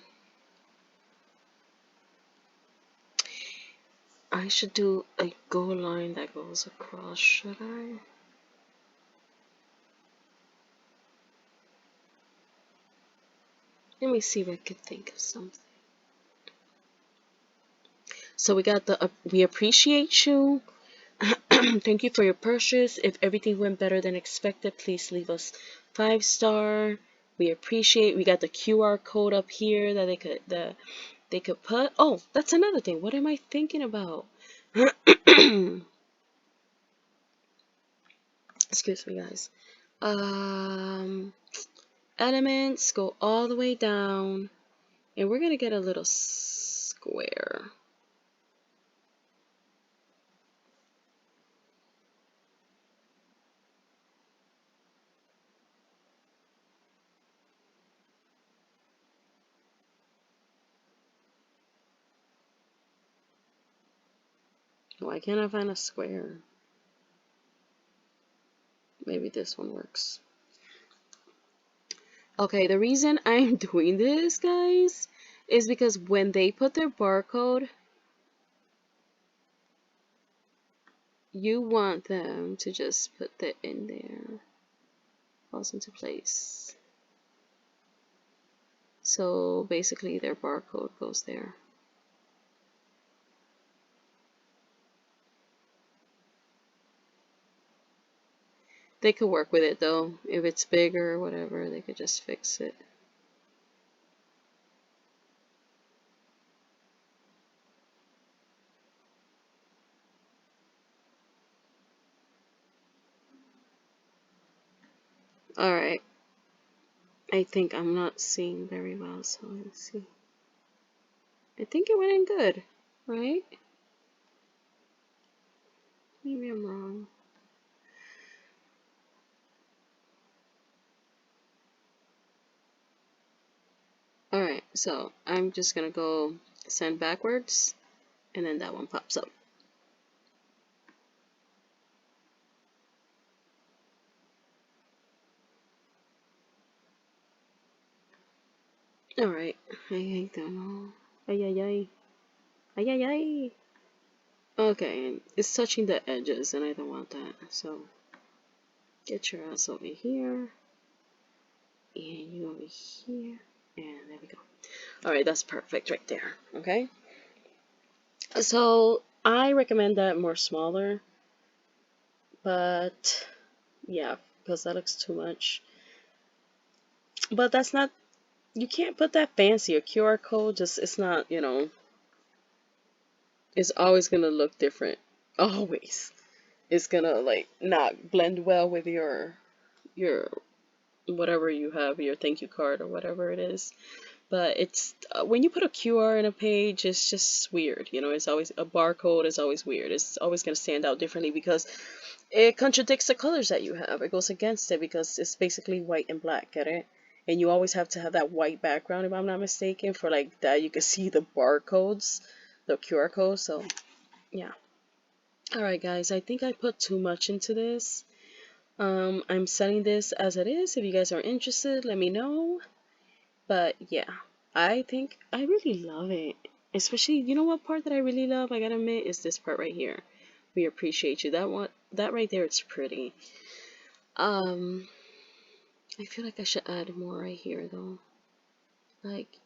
I should do a goal line that goes across, should I? Let me see if I can think of something. So we got the we appreciate you. Thank you for your purchase. If everything went better than expected, please leave us 5-star. We appreciate. We got the QR code up here that they could put. Oh, that's another thing. What am I thinking about? Excuse me, guys. Elements go all the way down, and we're gonna get a little square. Why can't I find a square? Maybe this one works. Okay, the reason I'm doing this, guys, is because when they put their barcode, you want them to just put that in there. Falls into place. So basically their barcode goes there. They could work with it though. If it's bigger or whatever, they could just fix it. Alright, I think I'm not seeing very well, so let's see. I think it went in good, right? Maybe I'm wrong. Alright, so I'm just gonna go send backwards, and then that one pops up. Alright, I don't know. Ay ay ay. Ay ay ay. Okay, it's touching the edges, and I don't want that, so get your ass over here, and you over here, and there we go. Alright, that's perfect right there, okay? So, I recommend that more smaller, but yeah, because that looks too much. But that's not, you can't put that fancy. A QR code just, it's not, you know, it's always gonna look different. Always. It's gonna like not blend well with your whatever you have, your thank you card or whatever it is. But it's when you put a QR in a page, it's just weird. You know, it's always a barcode is always weird. It's always gonna stand out differently because it contradicts the colors that you have. It goes against it because it's basically white and black, get it? And you always have to have that white background, if I'm not mistaken, for like that you can see the barcodes, the QR codes. So yeah. Alright guys, I think I put too much into this. I'm setting this as it is. If you guys are interested, let me know. But yeah, I think I really love it. Especially, you know what part that I really love, I gotta admit, is this part right here. We appreciate you. That one, that right there, it's pretty. Um, I feel like I should add more right here though. Like,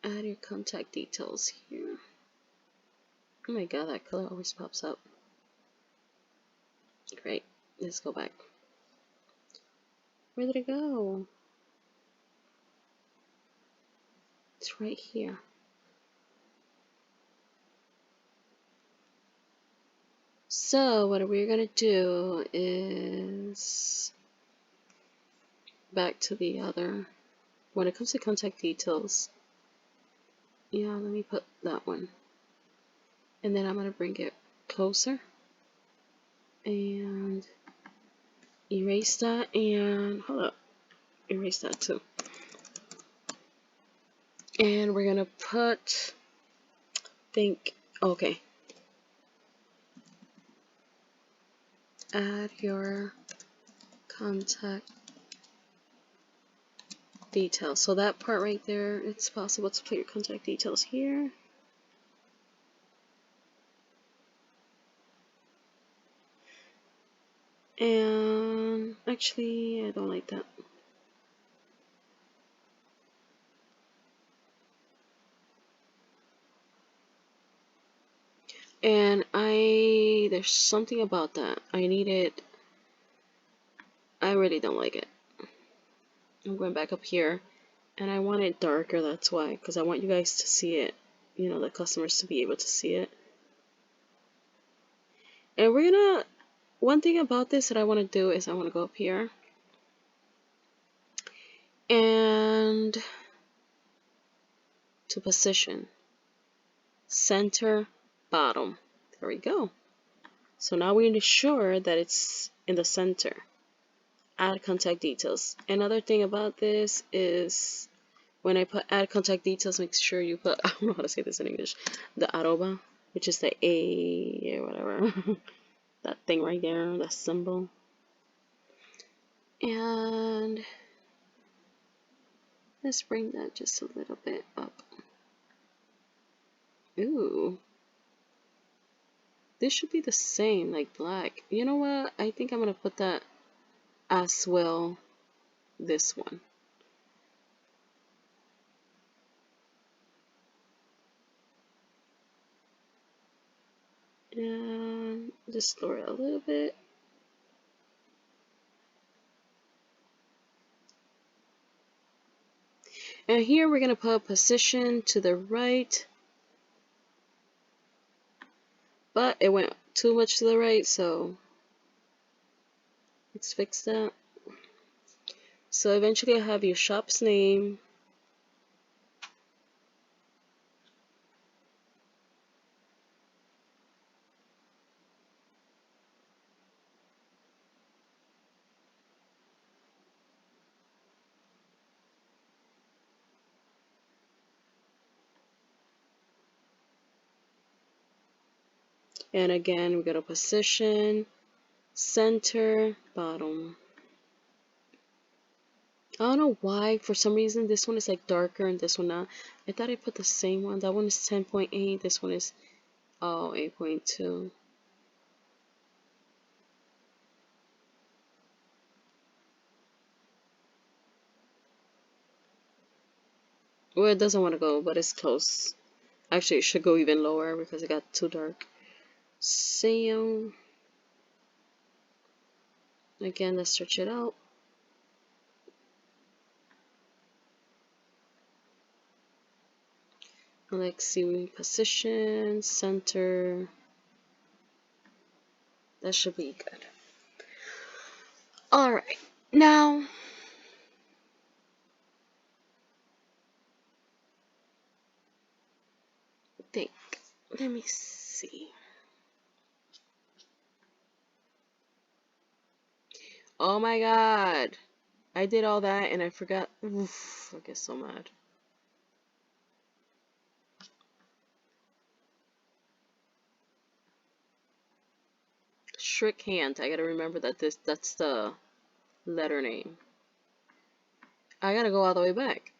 add your contact details here. Oh my god, that color always pops up. Great. Let's go back. Where did it go? It's right here. So what we're gonna do is back to the other. When it comes to contact details, yeah, let me put that one. And then I'm gonna bring it closer and erase that, and hold up, erase that too. And we're gonna put, okay, add your contact details. So that part right there, it's possible to put your contact details here. And actually, I don't like that. And there's something about that. I need it. I really don't like it. I'm going back up here, and I want it darker, that's why, because I want you guys to see it, you know, the customers to be able to see it. And we're gonna, one thing about this that I want to do is I want to go up here and to position, center, bottom. There we go. So now we ensure that it's in the center. Add contact details. Another thing about this is when I put add contact details, make sure you put, I don't know how to say this in English, the arroba, which is the A or whatever, that thing right there, that symbol. And let's bring that just a little bit up. Ooh. This should be the same, like black. You know what? I think I'm going to put that as well, this one. And just lower it a little bit. And here we're going to put position to the right. But it went too much to the right, so Let's fix that. So eventually I have your shop's name. And again, we're going to position, center, bottom. I don't know why, for some reason, this one is like darker and this one not. I thought I put the same one. That one is 10.8. This one is, oh, 8.2. Well, it doesn't want to go, but it's close. Actually, it should go even lower because it got too dark. So, again, let's stretch it out. Let's see, position, center. That should be good. Alright, now think. Let me see. Oh my god. I did all that and I forgot. Oof, I get so mad. Shriek hand. I gotta remember that that's the letter name. I gotta go all the way back.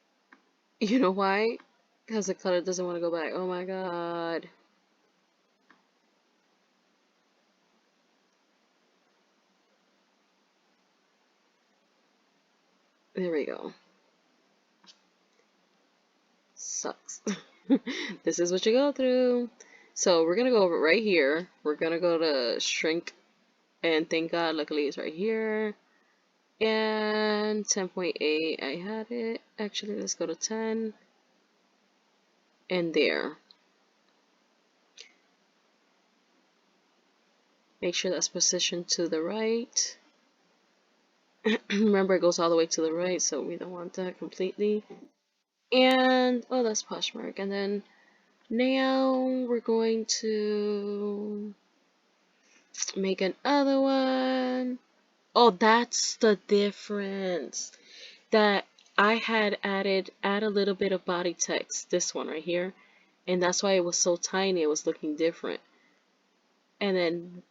You know why? Because the color doesn't want to go back. Oh my god. There we go. Sucks. This is what you go through. So we're gonna go over right here. We're gonna go to shrink, and thank God, luckily it's right here. And 10.8, I had it. Actually, let's go to 10. And there. Make sure that's positioned to the right. Remember, it goes all the way to the right, so we don't want that completely. And, oh, that's Poshmark. And then now we're going to make another one. Oh, that's the difference. That I had add a little bit of body text, this one right here. And that's why it was so tiny, it was looking different. And then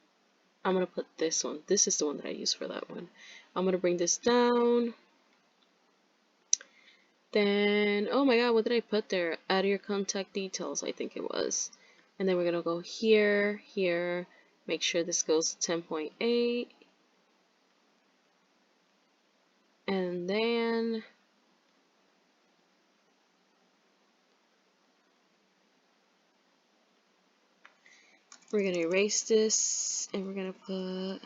I'm going to put this one. This is the one that I use for that one. I'm going to bring this down. Then, oh my god, what did I put there? Add your contact details, I think it was. And then we're going to go here, here. Make sure this goes to 10.8. And then we're going to erase this and we're going to put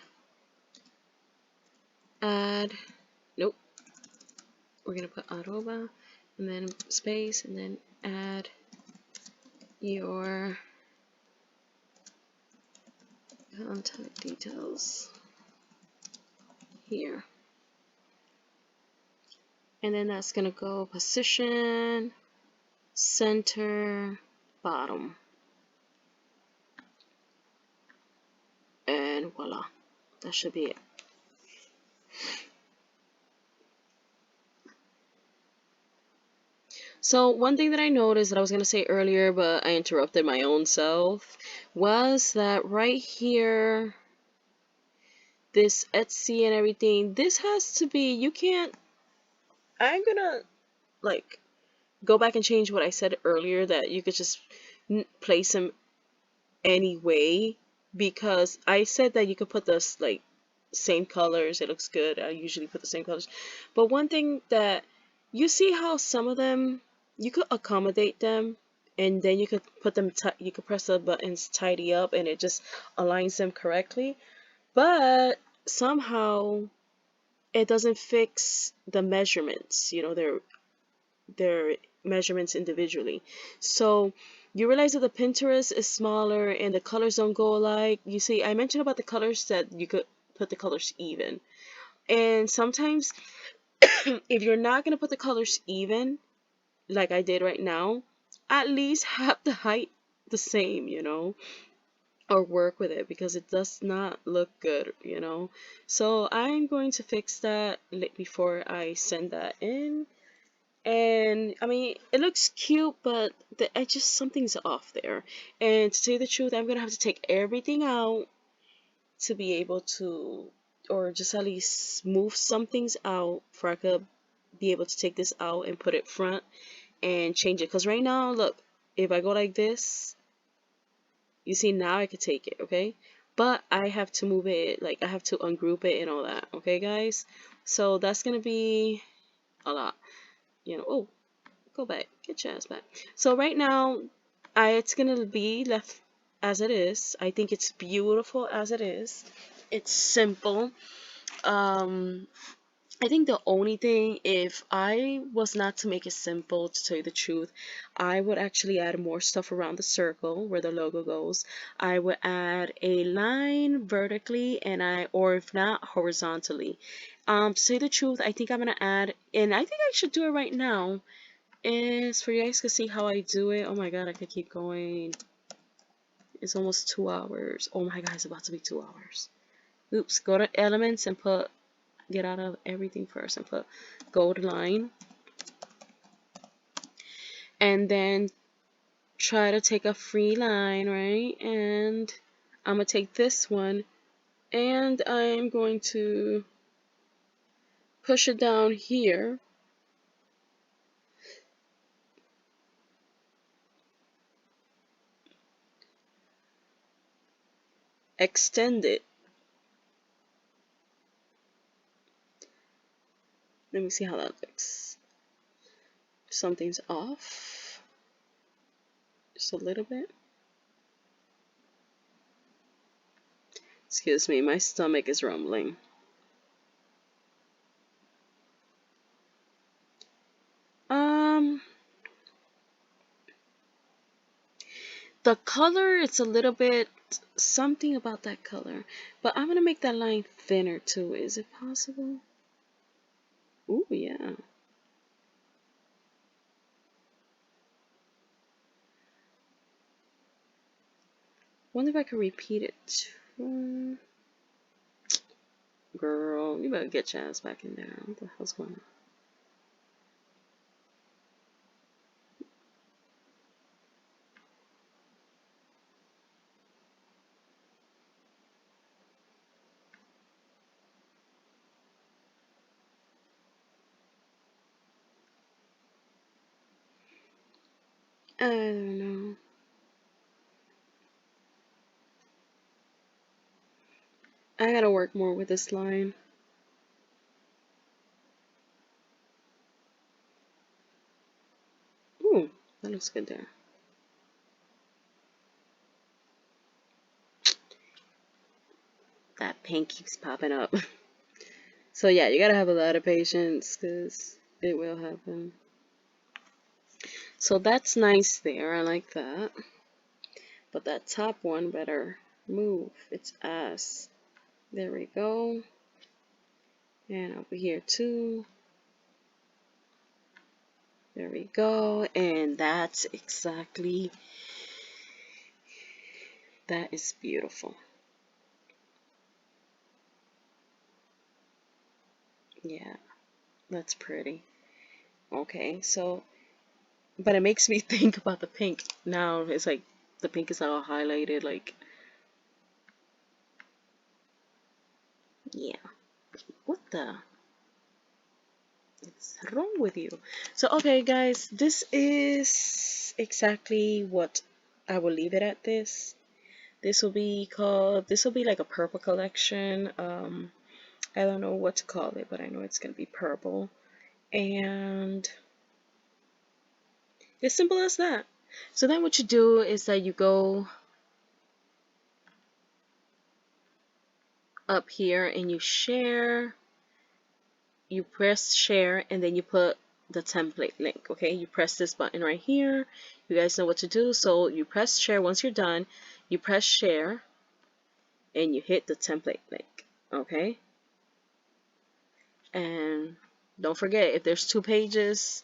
add, nope. We're going to put arroba and then space and then add your contact details here. And then that's going to go position, center, bottom. And voila, that should be it. So one thing that I noticed that I was going to say earlier, but I interrupted my own self, was that right here, this Etsy and everything, this has to be, you can't, I'm going to like go back and change what I said earlier, that you could just place them any way, because I said that you could put this like same colors, it looks good. I usually put the same colors, but one thing that you see how some of them you could accommodate them and then you could put them you could press the buttons tidy up and it just aligns them correctly, but somehow it doesn't fix the measurements, you know, their measurements individually. So you realize that the Pinterest is smaller and the colors don't go alike. You see, I mentioned about the colors that you could put the colors even. And sometimes if you're not going to put the colors even, like I did right now, at least have the height the same, you know, or work with it, because it does not look good, you know. So I'm going to fix that before I send that in. And I mean, it looks cute, but the edges, something's off there. And to tell you the truth, I'm gonna have to take everything out to be able to, or just at least move some things out for I could be able to take this out and put it front and change it. Because right now, look, if I go like this, you see, now I could take it, okay? But I have to move it, like I have to ungroup it and all that, okay, guys? So that's gonna be a lot, you know. Oh, go back, get your ass back. So right now, it's gonna be left as it is. I think it's beautiful as it is. It's simple. Um, I think the only thing, if I was not to make it simple, to tell you the truth, I would actually add more stuff around the circle where the logo goes. I would add a line vertically, and or if not, horizontally. To say the truth, I think I'm gonna add, and I think I should do it right now, is for you guys to see how I do it. Oh my god, I could keep going. It's almost 2 hours. Oh my god, it's about to be 2 hours. Oops, go to elements and get out of everything first and put gold line. And then try to take a free line, right? And I'm going to take this one and I'm going to push it down here. Extend it. Let me see how that looks. Something's off. Just a little bit. Excuse me, my stomach is rumbling. The color, it's a little bit something about that color, but I'm gonna make that line thinner too. Is it possible? Ooh, yeah. Wonder if I could repeat it. Girl, you better get your ass back in there. What the hell's going on? I don't know. I gotta work more with this line. Ooh, that looks good there. That paint keeps popping up. So yeah, you gotta have a lot of patience because it will happen. So that's nice there. I like that. But that top one better move its ass. There we go. And over here too. There we go. And that's exactly, that is beautiful. Yeah, that's pretty. Okay, so, but it makes me think about the pink. Now it's like the pink is all highlighted, like, yeah. What the? What's wrong with you? So, okay, guys, this is exactly what I will leave it at this. This will be called, this will be like a purple collection. I don't know what to call it, but I know it's going to be purple. And as simple as that. So then what you do is that you go up here and you share, you press share, and then you put the template link. Okay, you press this button right here. You guys know what to do. So you press share. Once you're done, you press share and you hit the template link. Okay, And don't forget, if there's 2 pages,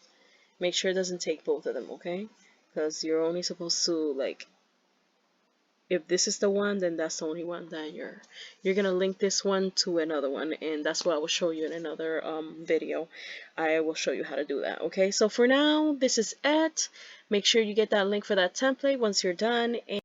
make sure it doesn't take both of them, okay? Because you're only supposed to, like, if this is the one, then that's the only one that you're gonna link this one to another one, and that's what I will show you in another video. I will show you how to do that. Okay, so for now, this is it. Make sure you get that link for that template once you're done.